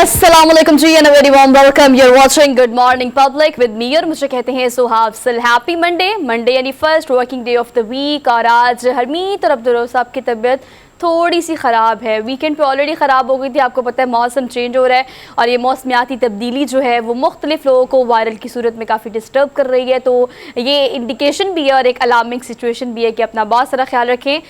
अस्सलामुअलैकुम जी and very warm welcome. You are watching good morning public with me और मुझे कहते हैं सुहाब सल। हैप्पी मंडे यानी first working day of the week. और आज हरमीत और अब्दुल साहब की तबीयत थोड़ी सी ख़राब है। वीकेंड पे ऑलरेडी ख़राब हो गई थी, आपको पता है मौसम चेंज हो रहा है और ये मौसमियाती तब्दीली जो है वो मुख्तलिफ लोगों को वायरल की सूरत में काफ़ी डिस्टर्ब कर रही है। तो ये इंडिकेशन भी है और एक अलार्मिंग सिचुएशन भी है कि अपना बहुत सारा ख्याल रखें।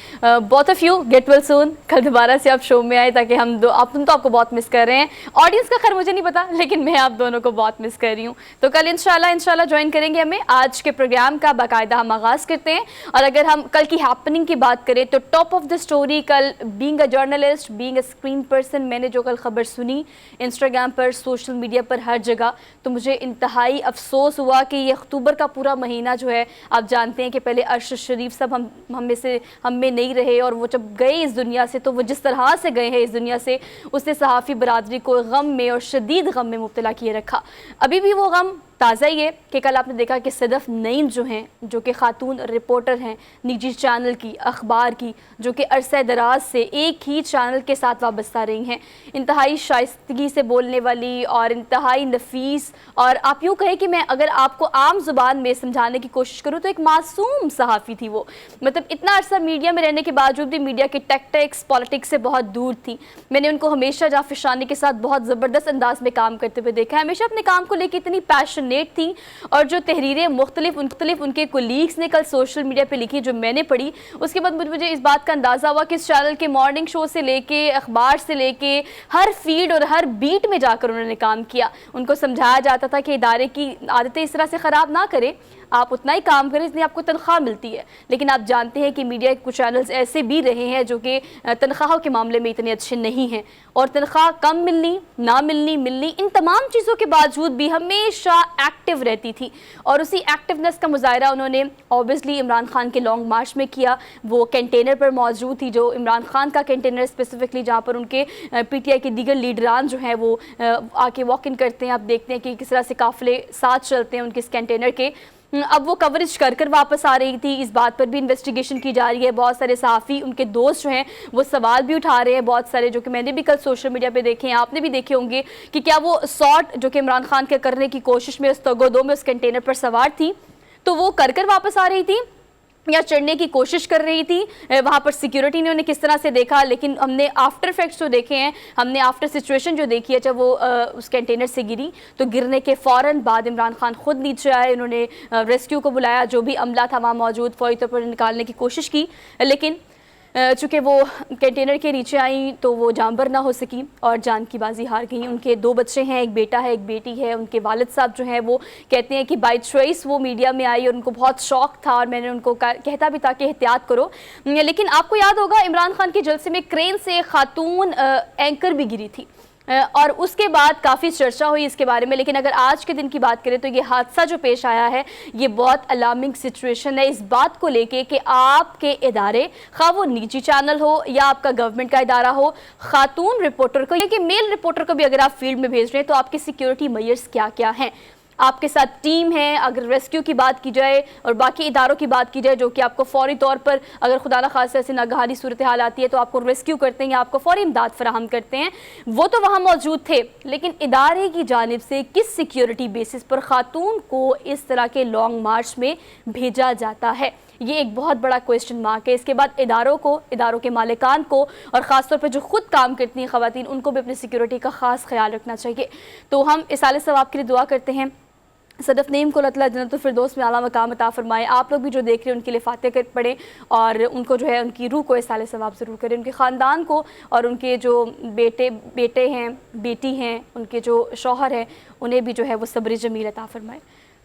Both of you get well soon. कल दोबारा से आप शो में आए ताकि हम तो आपको बहुत मिस कर रहे हैं। ऑडियंस का खैर मुझे नहीं पता, लेकिन मैं आप दोनों को बहुत मिस कर रही हूँ। तो कल इंशाल्लाह ज्वाइन करेंगे हमें। आज के प्रोग्राम का बाकायदा हम आगाज़ करते हैं। और अगर हम कल की हैपनिंग की बात करें तो टॉप ऑफ द स्टोरी कल being a journalist, being a screen person, मैंने जो कल खबर सुनी इंस्टाग्राम पर, सोशल मीडिया पर, हर जगह, तो मुझे इंतहाई अफसोस हुआ कि ये अक्टूबर का पूरा महीना जो है, आप जानते हैं कि पहले अरशद शरीफ सब हम में नहीं रहे और वो जब गए इस दुनिया से तो वो जिस तरह से गए हैं इस दुनिया से, उसने सहाफ़ी बरादरी को गम में और शदीद गम में मुब्तला किए रखा। अभी भी वो गम ताज़ा ही है कि कल आपने देखा कि सदफ़ नईम जो हैं, जो कि ख़ातून रिपोर्टर हैं निजी चैनल की, अखबार की, जो कि अरसे दराज से एक ही चैनल के साथ वाबस्ता रही हैं, इंतहाई शाइस्तगी से बोलने वाली और इंतहाई नफीस, और आप यूँ कहें कि मैं अगर आपको आम ज़ुबान में समझाने की कोशिश करूँ तो एक मासूम सहाफ़ी थी वो। मतलब इतना अरसा मीडिया में रहने के बावजूद भी मीडिया की टैक्टिक्स, पॉलिटिक्स से बहुत दूर थी। मैंने उनको हमेशा जाफिशानी के साथ बहुत ज़बरदस्त अंदाज में काम करते हुए देखा है। हमेशा अपने काम को लेकर इतनी पैशनेट थी और जो तहरीरें मुख्तलिफ उनके कोलीग्स ने कल सोशल मीडिया पे लिखी, जो मैंने पढ़ी, उसके बाद मुझे इस बात का अंदाज़ा हुआ कि इस चैनल के मॉर्निंग शो से लेके, अखबार से लेके, हर फीड और हर बीट में जाकर उन्होंने काम किया। उनको समझाया जाता था कि इदारे की आदतें इस तरह से ख़राब ना करें, आप उतना ही काम करें जितनी आपको तनख्वाह मिलती है। लेकिन आप जानते हैं कि मीडिया के कुछ चैनल्स ऐसे भी रहे हैं जो कि तनख्वाहों के मामले में इतने अच्छे नहीं हैं, और तनख्वाह कम मिलनी, ना मिलनी, इन तमाम चीज़ों के बावजूद भी हमेशा एक्टिव रहती थी। और उसी एक्टिवनेस का मुजाहरा उन्होंने ऑब्वियसली इमरान खान के लॉन्ग मार्च में किया। वो कंटेनर पर मौजूद थी, जो इमरान खान का कंटेनर स्पेसिफिकली, जहाँ पर उनके PTI के दीगर लीडरान जो हैं वो आके वॉक इन करते हैं। आप देखते हैं कि किस तरह से काफ़िले साथ चलते हैं उनके इस कंटेनर के। अब वो कवरेज कर वापस आ रही थी। इस बात पर भी इन्वेस्टिगेशन की जा रही है। बहुत सारे सहाफ़ी, उनके दोस्त जो हैं वो सवाल भी उठा रहे हैं, बहुत सारे, जो कि मैंने भी कल सोशल मीडिया पे देखे हैं, आपने भी देखे होंगे, कि क्या वो शॉट जो कि इमरान खान के करने की कोशिश में उस तगोदो में उस कंटेनर पर सवार थी, तो वो कर वापस आ रही थी या चढ़ने की कोशिश कर रही थी। वहाँ पर सिक्योरिटी ने उन्हें किस तरह से देखा, लेकिन हमने आफ्टर इफेक्ट्स जो देखे हैं, हमने आफ्टर सिचुएशन जो देखी है, जब वो उस कंटेनर से गिरी तो गिरने के फ़ौरन बाद इमरान खान खुद नीचे आए, उन्होंने रेस्क्यू को बुलाया, जो भी अमला था वहाँ मौजूद, फौरी तौर पर निकालने की कोशिश की। लेकिन चूँकि वो कंटेनर के नीचे आई तो वो जानबर ना हो सकी और जान की बाजी हार गई। उनके 2 बच्चे हैं, एक बेटा है, एक बेटी है। उनके वालिद साहब जो हैं वो कहते हैं कि बाय चॉइस वो मीडिया में आई और उनको बहुत शौक था, और मैंने उनको कहता भी था कि एहतियात करो। लेकिन आपको याद होगा इमरान खान के जलसे में क्रेन से खातून एंकर भी गिरी थी, और उसके बाद काफ़ी चर्चा हुई इसके बारे में। लेकिन अगर आज के दिन की बात करें तो ये हादसा जो पेश आया है, ये बहुत अलार्मिंग सिचुएशन है इस बात को लेके कि आपके इदारे, खा वो निजी चैनल हो या आपका गवर्नमेंट का इदारा हो, खातून रिपोर्टर को या कि मेल रिपोर्टर को भी अगर आप फील्ड में भेज रहे हैं तो आपके सिक्योरिटी मेजर्स क्या क्या हैं। आपके साथ टीम है, अगर रेस्क्यू की बात की जाए और बाकी इदारों की बात की जाए, जो कि आपको फौरी तौर पर अगर खुदा न खास्ता ऐसी नागहानी सूरत हाल आती है तो आपको रेस्क्यू करते हैं या आपको फौरी इमदाद फराहम करते हैं, वो तो वहाँ मौजूद थे। लेकिन इदारे की जानिब से किस सिक्योरिटी बेसिस पर खातून को इस तरह के लॉन्ग मार्च में भेजा जाता है, ये एक बहुत बड़ा क्वेश्चन मार्क है। इसके बाद इदारों को, इदारों के मालिकान को, और ख़ासतौर पर जो खुद काम करती हैं ख़वातीन, उनको भी अपनी सिक्योरिटी का ख़ास ख्याल रखना चाहिए। तो हम इस साल सवाब के लिए दुआ करते हैं, सदफ़ नईम को अल्लाह ताला जन्नतुल फ़िरदौस में आला मकाम अता फ़रमाए। आप लोग भी जो देख रहे हैं उनके लिए फ़ातिहा पढ़ें और उनको जो है उनकी रूह को इस साल सवाब ज़रूर करें। उनके ख़ानदान को और उनके जो बेटे हैं, बेटी हैं, उनके जो शौहर हैं, उन्हें भी जो है वो सब्र जमील अता फ़रमाए।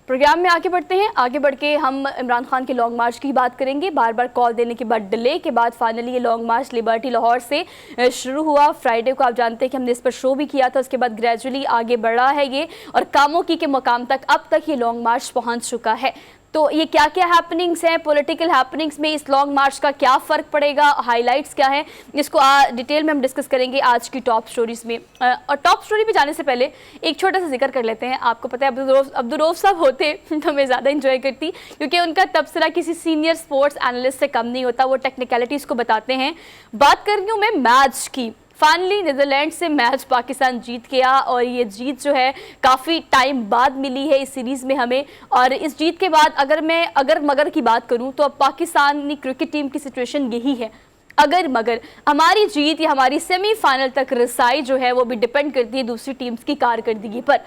प्रोग्राम में आगे बढ़ते हैं। आगे बढ़ के हम इमरान खान के लॉन्ग मार्च की बात करेंगे। बार बार कॉल देने के बाद, डिले के बाद फाइनली ये लॉन्ग मार्च लिबर्टी लाहौर से शुरू हुआ। फ्राइडे को आप जानते हैं कि हमने इस पर शो भी किया था। उसके बाद ग्रेजुअली आगे बढ़ा है ये, और कामोकी के मुकाम तक अब तक ये लॉन्ग मार्च पहुंच चुका है। तो ये क्या क्या हैपनिंग्स हैं, पॉलिटिकल हैपनिंग्स में इस लॉन्ग मार्च का क्या फ़र्क पड़ेगा, हाइलाइट्स क्या है, इसको डिटेल में हम डिस्कस करेंगे आज की टॉप स्टोरीज़ में। और टॉप स्टोरी पे जाने से पहले एक छोटा सा जिक्र कर लेते हैं। आपको पता है अब्दुल रऊफ साहब होते तो मैं ज़्यादा इंजॉय करती, क्योंकि उनका तबसरा किसी सीनियर स्पोर्ट्स एनालिस्ट से कम नहीं होता। वो टेक्निकलिटीज़ को बताते हैं। बात कर रही हूँ मैं मैच की, फाइनली नीदरलैंड से मैच पाकिस्तान जीत गया और ये जीत जो है काफ़ी टाइम बाद मिली है इस सीरीज़ में हमें। और इस जीत के बाद अगर मैं अगर मगर की बात करूं तो अब पाकिस्तानी क्रिकेट टीम की सिचुएशन यही है। अगर मगर हमारी जीत या हमारी सेमीफाइनल तक रसाई जो है वो भी डिपेंड करती है दूसरी टीम्स की कारकर्दगी पर।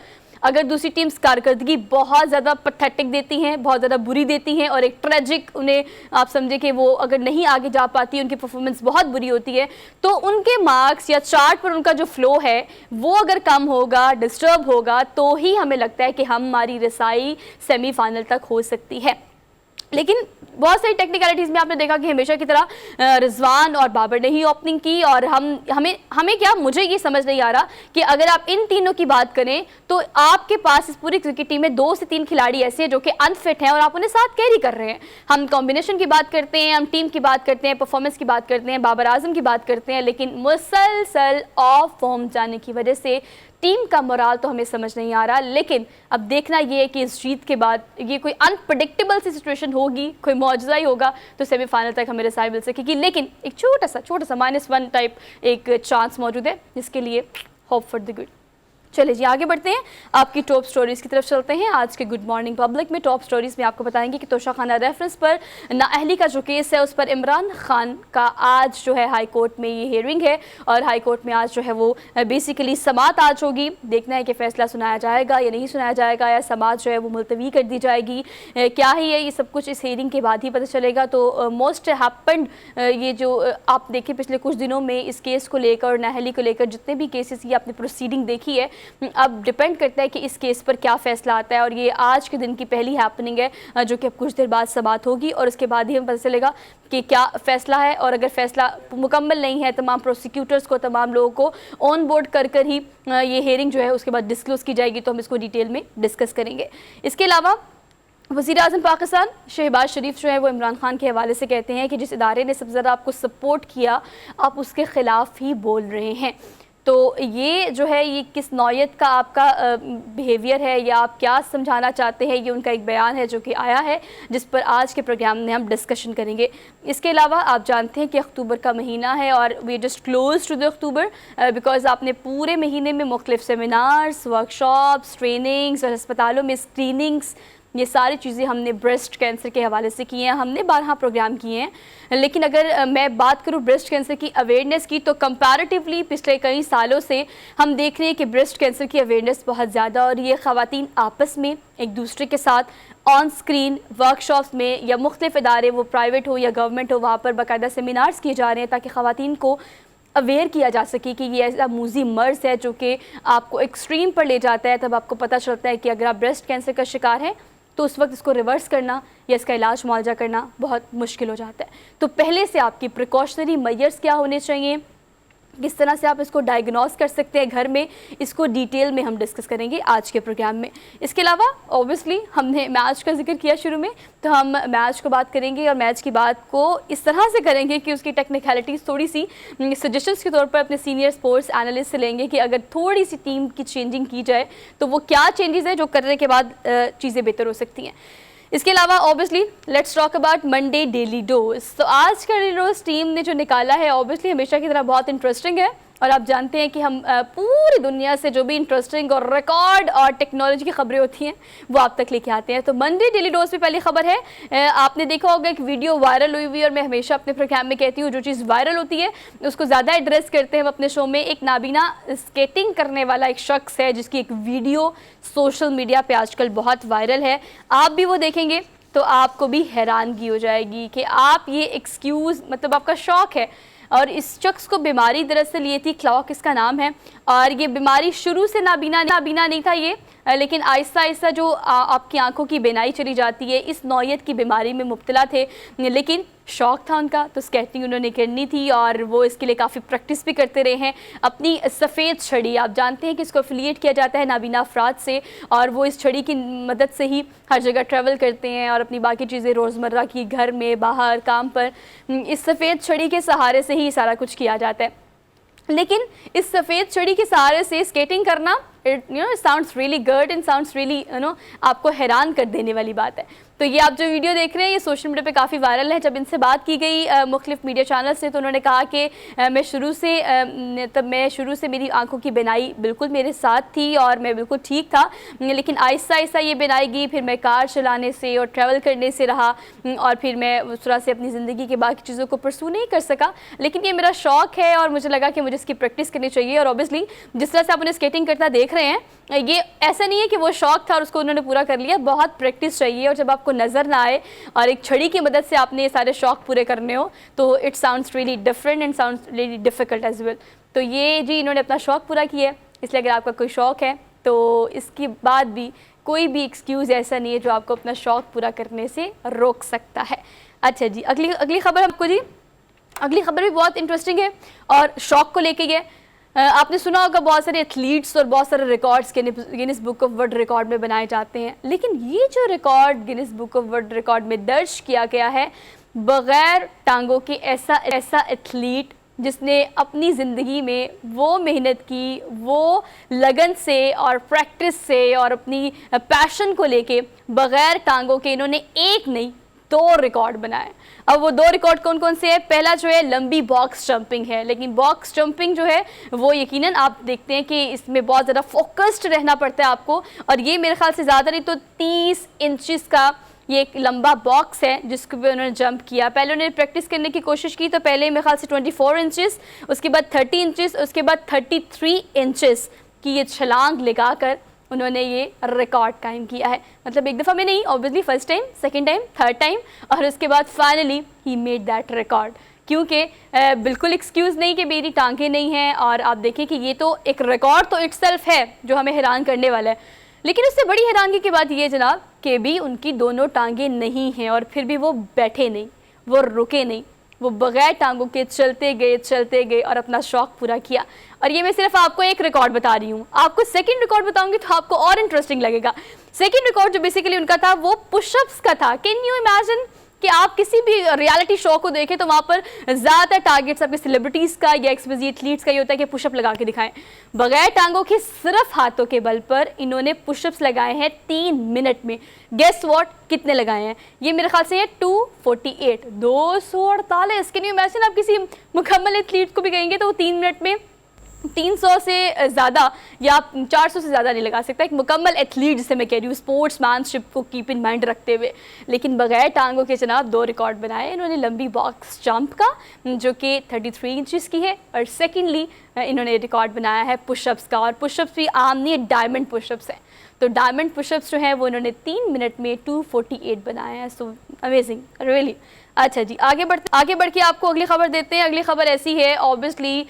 अगर दूसरी टीम्स कारकर्दगी बहुत ज़्यादा पैथेटिक देती हैं, बहुत ज़्यादा बुरी देती हैं और एक ट्रेजिक उन्हें आप समझे कि वो अगर नहीं आगे जा पाती, उनकी परफॉर्मेंस बहुत बुरी होती है, तो उनके मार्क्स या चार्ट पर उनका जो फ्लो है वो अगर कम होगा, डिस्टर्ब होगा, तो ही हमें लगता है कि हमारी रसाई सेमीफाइनल तक हो सकती है। लेकिन बहुत सारी टेक्निकलिटीज़ में आपने देखा कि हमेशा की तरह रिजवान और बाबर ने ही ओपनिंग की और हमें क्या, मुझे ये समझ नहीं आ रहा कि अगर आप इन तीनों की बात करें तो आपके पास इस पूरी क्रिकेट टीम में 2 से 3 खिलाड़ी ऐसे हैं जो कि अनफिट हैं और आप उन्हें साथ कैरी कर रहे हैं। हम कॉम्बिनेशन की बात करते हैं, हम टीम की बात करते हैं, परफॉर्मेंस की बात करते हैं, बाबर आजम की बात करते हैं, लेकिन मुसलसल ऑफ फॉर्म जाने की वजह से टीम का मोराल तो हमें समझ नहीं आ रहा। लेकिन अब देखना ये है कि इस जीत के बाद ये कोई अनप्रेडिक्टेबल सी सिचुएशन होगी, कोई मौजज़ा ही होगा तो सेमीफाइनल तक हमें रसाई मिल सकेगी। लेकिन एक छोटा सा -1 टाइप एक चांस मौजूद है जिसके लिए होप फॉर द गुड। चलिए जी आगे बढ़ते हैं, आपकी टॉप स्टोरीज़ की तरफ चलते हैं। आज के गुड मॉर्निंग पब्लिक में टॉप स्टोरीज़ में आपको बताएंगे कि तोशाखाना रेफरेंस पर नाअहली का जो केस है उस पर इमरान खान का आज जो है हाई कोर्ट में ये हियरिंग है और हाई कोर्ट में आज जो है वो बेसिकली समात आज होगी। देखना है कि फ़ैसला सुनाया जाएगा या नहीं सुनाया जाएगा या समात जो है वो मुलतवी कर दी जाएगी, क्या है ये सब कुछ इस हियरिंग के बाद ही पता चलेगा। तो मोस्ट हैपेंड ये जो आप देखें पिछले कुछ दिनों में इस केस को लेकर और नाअहली को लेकर जितने भी केसेस ये आपने प्रोसीडिंग देखी है, अब डिपेंड करता है कि इस केस पर क्या फ़ैसला आता है। और ये आज के दिन की पहली हैपनिंग है जो कि अब कुछ देर बाद समात होगी और उसके बाद ही हमें पता चलेगा कि क्या फ़ैसला है। और अगर फ़ैसला मुकम्मल नहीं है, तमाम प्रोसिक्यूटर्स को, तमाम लोगों को ऑन बोर्ड कर ही ये हेयरिंग जो है उसके बाद डिस्क्लोज़ की जाएगी, तो हम इसको डिटेल में डिस्कस करेंगे। इसके अलावा वज़ीर आज़म पाकिस्तान शहबाज शरीफ जो है वो इमरान खान के हवाले से कहते हैं कि जिस इदारे ने सबसे ज़्यादा आपको सपोर्ट किया आप उसके ख़िलाफ़ ही बोल रहे हैं। तो ये जो है ये किस नौयत का आपका बिहेवियर है या आप क्या समझाना चाहते हैं, ये उनका एक बयान है जो कि आया है जिस पर आज के प्रोग्राम में हम डिस्कशन करेंगे। इसके अलावा आप जानते हैं कि अक्टूबर का महीना है और we just close to the October because आपने पूरे महीने में मुख्तलिफ सेमिनार्स, वर्कशॉप्स, ट्रेनिंग्स और अस्पतालों में स्क्रीनिंग्स, ये सारी चीज़ें हमने ब्रेस्ट कैंसर के हवाले से की हैं। हमने 12 प्रोग्राम किए हैं। लेकिन अगर मैं बात करूँ ब्रेस्ट कैंसर की अवेयरनेस की तो कंपैरेटिवली पिछले कई सालों से हम देख रहे हैं कि ब्रेस्ट कैंसर की अवेयरनेस बहुत ज़्यादा और ये ख़वातीन आपस में एक दूसरे के साथ ऑन स्क्रीन वर्कशॉप्स में या मुख्तलिफ इदारे, वो प्राइवेट हो या गवर्नमेंट हो, वहाँ पर बाकायदा सेमिनार्स किए जा रहे हैं ताकि ख़वातीन को अवेयर किया जा सके कि ये ऐसा मूजी मर्ज़ है जो कि आपको एक्सट्रीम पर ले जाता है। तब आपको पता चलता है कि अगर आप ब्रेस्ट कैंसर का शिकार हैं तो उस वक्त इसको रिवर्स करना या इसका इलाज मुआवजा करना बहुत मुश्किल हो जाता है। तो पहले से आपकी प्रिकॉशनरी मेजर्स क्या होने चाहिए, किस तरह से आप इसको डायग्नोस कर सकते हैं घर में, इसको डिटेल में हम डिस्कस करेंगे आज के प्रोग्राम में। इसके अलावा ऑब्वियसली हमने मैच का जिक्र किया शुरू में, तो हम मैच को बात करेंगे और मैच की बात को इस तरह से करेंगे कि उसकी टेक्निकलिटीज़ थोड़ी सी सजेशंस के तौर पर अपने सीनियर स्पोर्ट्स एनालिस्ट से लेंगे कि अगर थोड़ी सी टीम की चेंजिंग की जाए तो वो क्या चेंजेस है जो करने के बाद चीज़ें बेहतर हो सकती हैं। इसके अलावा obviously let's talk about Monday daily dose. तो आज का डेली डोज टीम ने जो निकाला है ऑब्वियसली हमेशा की तरह बहुत इंटरेस्टिंग है और आप जानते हैं कि हम पूरी दुनिया से जो भी इंटरेस्टिंग और रिकॉर्ड और टेक्नोलॉजी की खबरें होती हैं वो आप तक लेके आते हैं। तो मंडे डेली डोज पे पहली खबर है, आपने देखा होगा एक वीडियो वायरल हुई हुई और मैं हमेशा अपने प्रोग्राम में कहती हूँ जो चीज़ वायरल होती है उसको ज़्यादा एड्रेस करते हैं हम अपने शो में। एक नाबीना स्केटिंग करने वाला एक शख्स है जिसकी एक वीडियो सोशल मीडिया पर आजकल बहुत वायरल है, आप भी वो देखेंगे तो आपको भी हैरानगी हो जाएगी कि आप ये एक्सक्यूज़, मतलब आपका शौक़ है। और इस शख्स को बीमारी दरअसल ये थी, क्लॉक इसका नाम है, और ये बीमारी शुरू से नाबीना नहीं था ये, लेकिन आहिस्ता आहिस्ता जो आपकी आंखों की बीनाई चली जाती है, इस नौयत की बीमारी में मुब्तला थे, लेकिन शौक़ था उनका तो स्केटिंग उन्होंने करनी थी और वो इसके लिए काफ़ी प्रैक्टिस भी करते रहे हैं। अपनी सफ़ेद छड़ी, आप जानते हैं कि इसको एफिलिएट किया जाता है नाबीना अफराद से और वो इस छड़ी की मदद से ही हर जगह ट्रैवल करते हैं और अपनी बाकी चीज़ें रोज़मर्रा की घर में बाहर काम पर इस सफ़ेद छड़ी के सहारे से ही सारा कुछ किया जाता है। लेकिन इस सफ़ेद छड़ी के सहारे से स्केटिंग करना, it sounds really good and sounds really आपको हैरान कर देने वाली बात है। तो ये आप जो वीडियो देख रहे हैं ये सोशल मीडिया पे काफ़ी वायरल है। जब इनसे बात की गई मुख्तलिफ मीडिया चैनल से तो उन्होंने कहा कि मैं शुरू से मेरी आंखों की बिनाई बिल्कुल मेरे साथ थी और मैं बिल्कुल ठीक था, लेकिन आहिस्ता आहिस्ता ये बिनाई गई। फिर मैं कार चलाने से और ट्रैवल करने से रहा और फिर मैं उस तरह से अपनी ज़िंदगी के बाकी चीज़ों को परसू नहीं कर सका, लेकिन ये मेरा शौक़ है और मुझे लगा कि मुझे इसकी प्रैक्टिस करनी चाहिए। और ऑब्वियसली जिस तरह से आप उन्हें स्केटिंग करता देख रहे हैं, ये ऐसा नहीं है कि वो शौक़ था और उसको उन्होंने पूरा कर लिया, बहुत प्रैक्टिस चाहिए। और जब आपको नज़र ना आए और एक छड़ी की मदद से आपने ये सारे शौक़ पूरे करने हो तो it sounds really different and sounds really difficult as well. तो ये जी इन्होंने अपना शौक़ पूरा किया है, इसलिए अगर आपका कोई शौक़ है तो इसके बाद भी कोई भी एक्सक्यूज़ ऐसा नहीं है जो आपको अपना शौक़ पूरा करने से रोक सकता है। अच्छा जी, अगली खबर आपको जी, अगली खबर भी बहुत इंटरेस्टिंग है और शौक़ को लेके है। आपने सुना होगा बहुत सारे एथलीट्स और बहुत सारे records Guinness book of world record में बनाए जाते हैं, लेकिन ये जो record Guinness book of world record में दर्ज किया गया है बग़ैर टांगों के ऐसा एथलीट जिसने अपनी ज़िंदगी में वो मेहनत की, वो लगन से और प्रैक्टिस से और अपनी पैशन को लेके बग़ैर टांगों के इन्होंने एक नहीं 2 रिकॉर्ड बनाए। अब वो 2 रिकॉर्ड कौन कौन से हैं? पहला जो है लंबी बॉक्स जंपिंग है, लेकिन बॉक्स जंपिंग जो है वो यकीनन आप देखते हैं कि इसमें बहुत ज़्यादा फोकस्ड रहना पड़ता है आपको, और ये मेरे ख्याल से ज़्यादा नहीं तो 30 इंचज़ का ये एक लंबा बॉक्स है जिसके पे उन्होंने जंप किया। पहले उन्होंने प्रैक्टिस करने की कोशिश की तो पहले मेरे ख्याल से 24 इंचज़, उसके बाद 30 इंचज़, उसके बाद 33 इंचज़ की ये छलांग लगाकर उन्होंने ये रिकॉर्ड कायम किया है। मतलब एक दफ़ा में नहीं, obviously first time, second time, third time, और उसके बाद finally he made that record. क्योंकि बिल्कुल एक्सक्यूज़ नहीं कि मेरी टांगें नहीं हैं, और आप देखें कि ये तो एक रिकॉर्ड तो इटसेल्फ है जो हमें हैरान करने वाला है, लेकिन उससे बड़ी हैरानगी की बात ये जनाब कि भी उनकी दोनों टांगें नहीं हैं और फिर भी वो बैठे नहीं, वो रुके नहीं, वो बग़ैर टांगों के चलते गए और अपना शौक़ पूरा किया। और ये मैं सिर्फ आपको एक रिकॉर्ड बता रही हूँ, आपको सेकंड रिकॉर्ड बताऊंगी तो आपको और इंटरेस्टिंग लगेगा। सेकंड रिकॉर्ड जो बेसिकली उनका था वो पुशअप्स का था। कैन यू इमेजिन कि आप किसी भी रियलिटी शो को देखें तो वहाँ पर ज़्यादातर टारगेट्स आपके सेलिब्रिटीज़ का या एक्सपीजी एथलीट्स का ये होता है कि पुशअप लगा के दिखाएं। बगैर टांगों के सिर्फ हाथों के बल पर इन्होंने पुशअप्स लगाए हैं 3 मिनट में। गेस व्हाट, कितने लगाए हैं? ये मेरे ख्याल से है 248, 248। कैन यू इमेजिन, आप किसी मुकम्मल एथलीट को भी कहेंगे तो वो 3 मिनट में 300 से ज़्यादा या 400 से ज़्यादा नहीं लगा सकता, एक मुकम्मल एथलीट जिसे मैं कह रही हूँ, स्पोर्ट्समैनशिप को कीप इन माइंड रखते हुए। लेकिन बगैर टांगों के जनाब 2 रिकॉर्ड बनाए इन्होंने, लंबी बॉक्स जंप का जो कि 33 इंचज़ की है, और सेकेंडली इन्होंने रिकॉर्ड बनाया है पुशअप्स का। और पुशअप्स भी आम नहीं, डायमंड पुशअप्स हैं। तो डायमंड पुशअप्स जो हैं वो इन्होंने 3 मिनट में 248 बनाए हैं। So amazing really. अच्छा जी, आगे बढ़ के आपको अगली खबर देते हैं। अगली खबर ऐसी है, ऑब्वियसली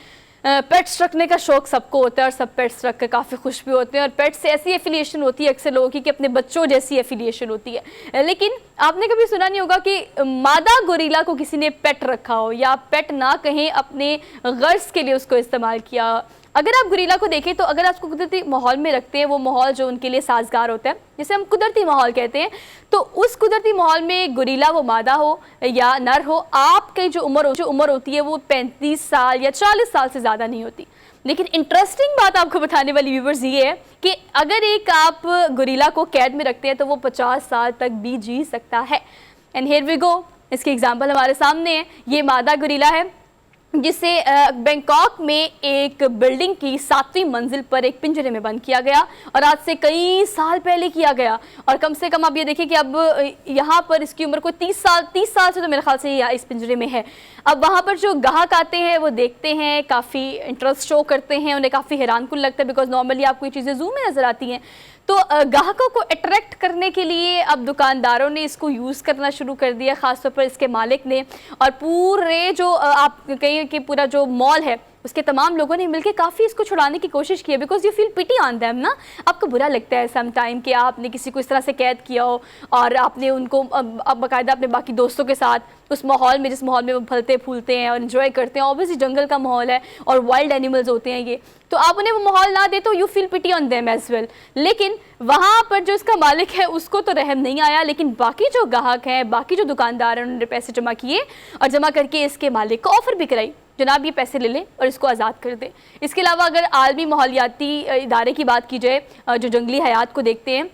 पेट्स रखने का शौक़ सबको होता है और सब पेट्स रख कर काफ़ी खुश भी होते हैं, और पेट्स से ऐसी एफिलिएशन होती है अक्सर लोगों की कि अपने बच्चों जैसी एफिलिएशन होती है। लेकिन आपने कभी सुना नहीं होगा कि मादा गोरिल्ला को किसी ने पेट रखा हो, या पेट ना कहें अपने गर्ज के लिए उसको इस्तेमाल किया। अगर आप गोरिल्ला को देखें तो अगर आप उसको कुदरती माहौल में रखते हैं, वो माहौल जो उनके लिए साजगार होता है, जिसे हम कुदरती माहौल कहते हैं, तो उस कुदरती माहौल में गोरिल्ला वो मादा हो या नर हो, आपकी जो उम्र होती है वो 35 साल या 40 साल से ज़्यादा नहीं होती। लेकिन इंटरेस्टिंग बात आपको बताने वाली व्यूवर्स ये है कि अगर एक आप गोरिल्ला को कैद में रखते हैं तो वो 50 साल तक भी जी सकता है। एंड हियर वी गो, इसकी एग्जाम्पल हमारे सामने है। ये मादा गोरिल्ला है जिसे बैंकॉक में एक बिल्डिंग की 7वीं मंजिल पर एक पिंजरे में बंद किया गया, और आज से कई साल पहले किया गया। और कम से कम आप ये देखिए कि अब यहाँ पर इसकी उम्र को 30 साल से तो मेरे ख्याल से इस पिंजरे में है। अब वहाँ पर जो ग्राहक आते हैं वो देखते हैं, काफ़ी इंटरेस्ट शो करते हैं, उन्हें काफ़ी हैरानकुन लगता है, बिकॉज नॉर्मली आपको ये चीज़ें जूम में नज़र आती हैं। तो ग्राहकों को अट्रैक्ट करने के लिए अब दुकानदारों ने इसको यूज़ करना शुरू कर दिया, ख़ासतौर पर इसके मालिक ने, और पूरे जो आप कहिए कि पूरा जो मॉल है उसके तमाम लोगों ने मिलकर काफ़ी इसको छुड़ाने की कोशिश की है। Because you feel pity on them ना, आपको बुरा लगता है सम टाइम कि आपने किसी को इस तरह से कैद किया हो और आपने उनको अब बाकायदा अपने बाकी दोस्तों के साथ उस माहौल में, जिस माहौल में वो फलते फूलते हैं और इन्जॉय करते हैं, ऑब्वियसली जंगल का माहौल है और वाइल्ड एनिमल्स होते हैं ये, तो आप उन्हें वो माहौल ना दे तो you feel pity on them as well. लेकिन वहाँ पर जो इसका मालिक है उसको तो रहम नहीं आया, लेकिन बाकी जो ग्राहक हैं, बाकी जो दुकानदार हैं, उन्होंने पैसे जमा किए और जमा करके इसके मालिक को ऑफ़र भी कराई, जनाब ये पैसे ले लें और इसको आज़ाद कर दें। इसके अलावा अगर आलमी माहौलियाती इदारे की बात की जाए जो जंगली हयात को देखते हैं,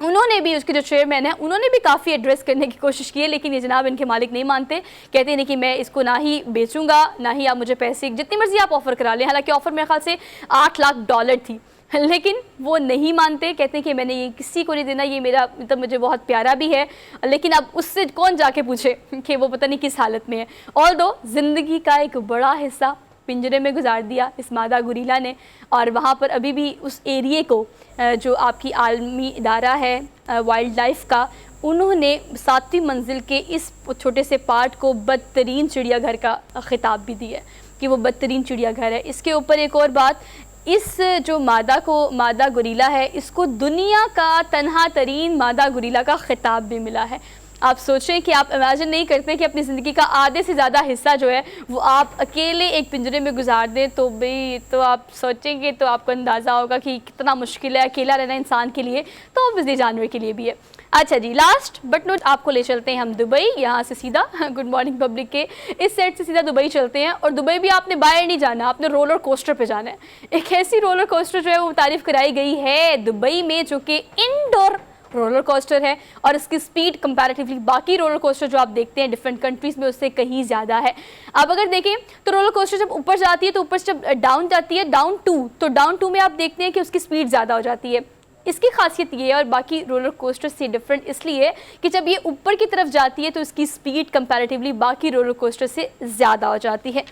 उन्होंने भी, उसके जो चेयरमैन है, उन्होंने भी काफ़ी एड्रेस करने की कोशिश की है, लेकिन ये जनाब इनके मालिक नहीं मानते। कहते हैं कि मैं इसको ना ही बेचूंगा, ना ही आप मुझे पैसे जितनी मर्जी आप ऑफ़र करा लें। हालांकि ऑफ़र मेरे ख्याल से $8 लाख थी, लेकिन वो नहीं मानते। कहते हैं कि मैंने ये किसी को नहीं देना, ये मेरा मतलब मुझे बहुत प्यारा भी है, लेकिन अब उससे कौन जाके पूछे कि वो पता नहीं किस हालत में है। और दो ज़िंदगी का एक बड़ा हिस्सा पिंजरे में गुजार दिया इस मादा गुरीला ने, और वहाँ पर अभी भी उस एरिए को जो आपकी आलमी इदारा है वाइल्ड लाइफ का, उन्होंने 7वीं मंजिल के इस छोटे से पार्ट को बदतरीन चिड़ियाघर का खिताब भी दिया है कि वो बदतरीन चिड़ियाघर है। इसके ऊपर एक और बात, इस जो मादा गुरीला है, इसको दुनिया का तन्हा तरीन मादा गुरीला का खिताब भी मिला है। आप सोचें कि आप इमेजिन नहीं करते कि अपनी ज़िंदगी का आधे से ज़्यादा हिस्सा जो है वो आप अकेले एक पिंजरे में गुजार दें, तो भाई तो आप सोचेंगे तो आपको अंदाज़ा होगा कि कितना मुश्किल है अकेला रहना इंसान के लिए, तो ऑब्वियसली जानवर के लिए भी है। अच्छा जी, लास्ट बट नोट आपको ले चलते हैं हम दुबई, यहाँ से सीधा गुड मॉर्निंग पब्लिक के इस सेट से सीधा दुबई चलते हैं। और दुबई भी आपने बाहर नहीं जाना, आपने रोलर कोस्टर पे जाना है। एक ऐसी रोलर कोस्टर जो है वो तारीफ़ कराई गई है दुबई में, जो कि इंडोर रोलर कोस्टर है, और इसकी स्पीड कंपैरेटिवली बाकी रोलर कोस्टर जो आप देखते हैं डिफरेंट कंट्रीज़ में उससे कहीं ज़्यादा है। आप अगर देखें तो रोलर कोस्टर जब ऊपर जाती है तो ऊपर से जब डाउन जाती है, डाउन टू में आप देखते हैं कि उसकी स्पीड ज़्यादा हो जाती है। इसकी खासियत ये है, और बाकी रोलर कोस्टर से डिफरेंट इसलिए कि जब ये ऊपर की तरफ जाती है तो इसकी स्पीड कंपैरेटिवली बाकी रोलर कोस्टर से ज़्यादा हो जाती है।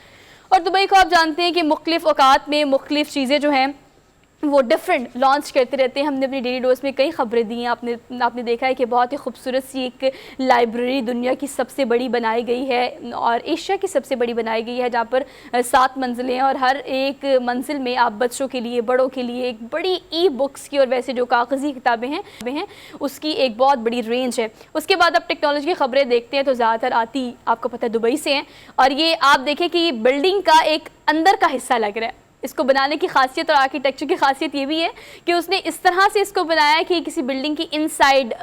और दुबई को आप जानते हैं कि मुख्तलिफ़ औकात में मुख्तलिफ़ चीज़ें जो हैं वो डिफरेंट लॉन्च करते रहते हैं। हमने अपनी डेली डोज में कई खबरें दी हैं, आपने देखा है कि बहुत ही खूबसूरत सी एक लाइब्रेरी दुनिया की सबसे बड़ी बनाई गई है और एशिया की सबसे बड़ी बनाई गई है, जहाँ पर 7 मंजिलें हैं और हर एक मंजिल में आप बच्चों के लिए, बड़ों के लिए एक बड़ी ई बुक्स की और वैसे जो कागज़ी किताबें हैं उसकी एक बहुत बड़ी रेंज है। उसके बाद आप टेक्नोलॉजी की खबरें देखते हैं तो ज़्यादातर आती आपको पता है दुबई से हैं, और ये आप देखें कि बिल्डिंग का एक अंदर का हिस्सा लग रहा है। इसको बनाने की खासियत और आर्किटेक्चर की खासियत ये भी है कि उसने इस तरह से इसको बनाया है कि किसी बिल्डिंग की इनसाइड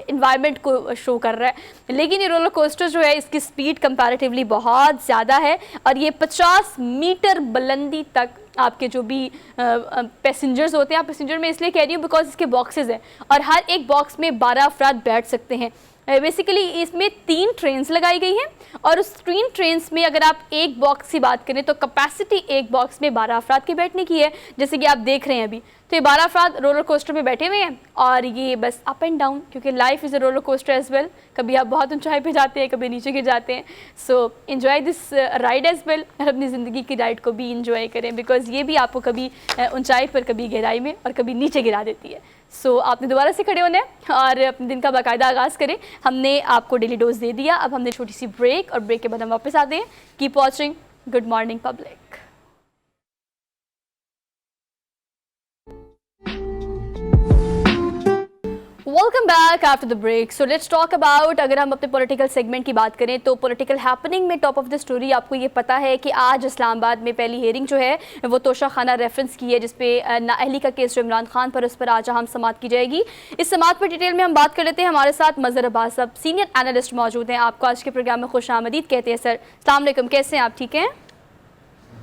इन्वायरमेंट को शो कर रहा है। लेकिन ये रोलर कोस्टर जो है इसकी स्पीड कंपैरेटिवली बहुत ज़्यादा है, और ये 50 मीटर बुलंदी तक आपके जो भी पैसेंजर्स होते हैं, आप पैसेंजर में इसलिए कह रही हूँ बिकॉज इसके बॉक्सेस हैं और हर एक बॉक्स में 12 अफराद बैठ सकते हैं। बेसिकली इसमें 3 ट्रेन्स लगाई गई हैं, और उस 3 ट्रेन्स में अगर आप एक बॉक्स की बात करें तो कैपेसिटी एक बॉक्स में 12 अफराद के बैठने की है, जैसे कि आप देख रहे हैं अभी। तो ये 12 अफराद रोलर कोस्टर में बैठे हुए हैं, और ये बस अप एंड डाउन, क्योंकि life is a roller coaster as well. कभी आप बहुत ऊंचाई पे जाते हैं, कभी नीचे गिर जाते हैं। So enjoy this ride as well, और अपनी ज़िंदगी की राइड को भी इंजॉय करें, बिकॉज ये भी आपको कभी ऊंचाई पर, कभी गहराई में और कभी नीचे गिरा देती है। सो आपने दोबारा से खड़े होना है और अपने दिन का बाकायदा आगाज़ करें। हमने आपको डेली डोज दे दिया, अब हमने छोटी सी ब्रेक, और ब्रेक के बाद हम वापस आते हैं। Keep watching good morning public. Welcome back after the break. So let's talk about, अगर हम अपने पॉलिटिकल सेगमेंट की बात करें तो पॉलिटिकल हैपनिंग में टॉप ऑफ द स्टोरी आपको ये पता है कि आज इस्लामाबाद में पहली हेयरिंग जो है वो तोशाखाना रेफरेंस की है, जिसपे नाअहली का केस जो इमरान खान पर, उस पर आज हम समाअत की जाएगी। इस समाअत पर डिटेल में हम बात कर लेते हैं। हमारे साथ मजहर अब्बास साहब सीनियर एनालिस्ट मौजूद हैं। आपको आज के प्रोग्राम में खुश आमदीद कहते हैं। सर अस्सलाम वालेकुम, कैसे हैं आप? ठीक हैं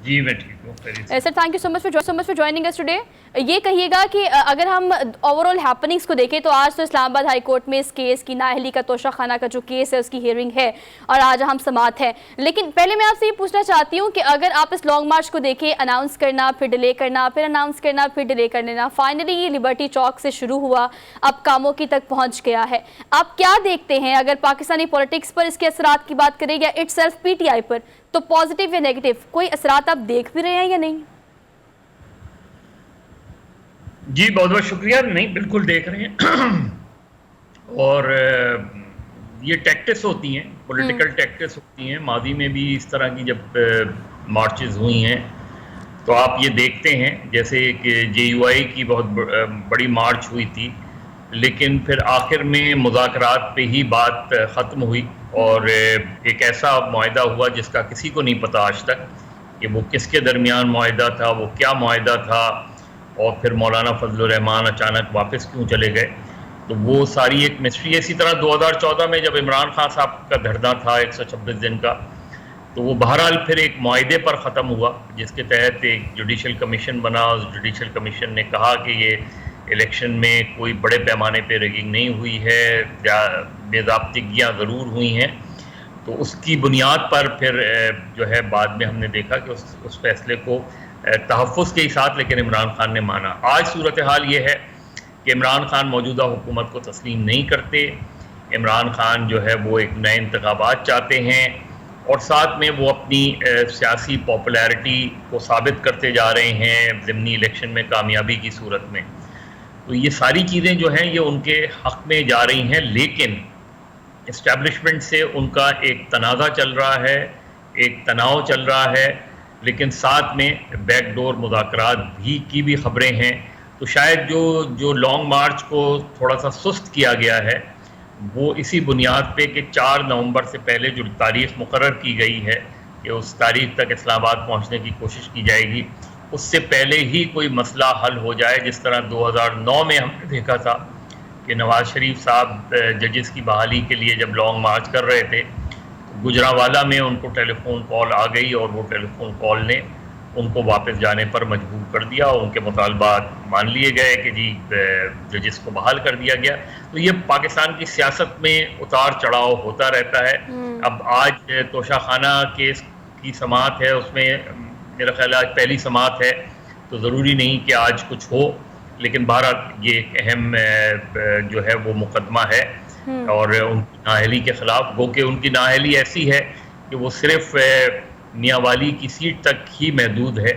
जी, मैं ठीक हूँ sir. Thank you so much for joining us today. ये कहिएगा कि अगर हम ओवरऑल हैपनिंग्स को देखें तो आज तो इस्लामाबाद हाई कोर्ट में इस केस की, नाअहली का तोशाखाना का जो केस है उसकी हियरिंग है, और आज हम समाअत है। लेकिन पहले मैं आपसे ये पूछना चाहती हूँ कि अगर आप इस लॉन्ग मार्च को देखें, अनाउंस करना, फिर डिले करना, फिर अनाउंस करना, फिर डिले कर लेना, फाइनली ये लिबर्टी चौक से शुरू हुआ, अब कामोकी तक पहुँच गया है। आप क्या देखते हैं अगर पाकिस्तानी पॉलिटिक्स पर इसके असरात की बात करें, या इट सेल्फ PTI पर, तो पॉजिटिव या नेगेटिव कोई असरात आप देख भी रहे हैं या नहीं? जी, बहुत बहुत शुक्रिया। नहीं, बिल्कुल देख रहे हैं। और ये टैक्टिक्स होती हैं, पॉलिटिकल टैक्टिक्स होती हैं। मादी में भी इस तरह की जब मार्चेस हुई हैं तो आप ये देखते हैं, जैसे कि JUI की बहुत बड़ी मार्च हुई थी, लेकिन फिर आखिर में मुज़ाकरात पे ही बात ख़त्म हुई, और एक ऐसा मुआहदा हुआ जिसका किसी को नहीं पता आज तक कि वो किसके दरमियान मुआहदा था, वो क्या मुआहदा था, और फिर मौलाना फजलुर रहमान अचानक वापस क्यों चले गए। तो वो सारी एक मिस्ट्री है। इसी तरह 2014 में जब इमरान खान साहब का धरना था 126 दिन का, तो वो बहरहाल फिर एक मुआहदे पर ख़त्म हुआ, जिसके तहत एक जुडिशल कमीशन बना। उस जुडिशल कमीशन ने कहा कि ये इलेक्शन में कोई बड़े पैमाने पे रैगिंग नहीं हुई है, बेज़ाब्तिगियाँ ज़रूर हुई हैं। तो उसकी बुनियाद पर फिर जो है बाद में हमने देखा कि उस फैसले को तहफ़्फ़ुज़ के ही साथ लेकिन इमरान खान ने माना। आज सूरत हाल ये है कि इमरान खान मौजूदा हुकूमत को तस्लीम नहीं करते। इमरान खान जो है वो एक नए इंतखाबात चाहते हैं और साथ में वो अपनी सियासी पॉपुलैरिटी को साबित करते जा रहे हैं ज़िमनी इलेक्शन में कामयाबी की सूरत में। तो ये सारी चीज़ें जो हैं ये उनके हक़ में जा रही हैं, लेकिन इस्टेब्लिशमेंट से उनका एक तनाज़ा चल रहा है, एक तनाव चल रहा है, लेकिन साथ में बैकडोर मुज़ाकरात की भी ख़बरें हैं। तो शायद जो लॉन्ग मार्च को थोड़ा सा सुस्त किया गया है वो इसी बुनियाद पे कि 4 नवंबर से पहले जो तारीख़ मुकर्रर की गई है कि उस तारीख़ तक इस्लामाबाद पहुंचने की कोशिश की जाएगी, उससे पहले ही कोई मसला हल हो जाए। जिस तरह 2009 में हमने देखा था कि नवाज़ शरीफ साहब जजेस की बहाली के लिए जब लॉन्ग मार्च कर रहे थे, गुजरावाला में उनको टेलीफोन कॉल आ गई और वो टेलीफोन कॉल ने उनको वापस जाने पर मजबूर कर दिया और उनके मुतालबात मान लिए गए कि जी जजेस को बहाल कर दिया गया। तो ये पाकिस्तान की सियासत में उतार चढ़ाव होता रहता है। अब आज तोशाखाना केस की समाअत है, उसमें मेरा ख्याल आज पहली समाअत है, तो ज़रूरी नहीं कि आज कुछ हो, लेकिन बहरहाल ये एक अहम जो है वो मुकदमा है और उनकी नाअहली के ख़िलाफ़, गो कि उनकी नाअहली ऐसी है कि वो सिर्फ़ मियांवाली की सीट तक ही महदूद है,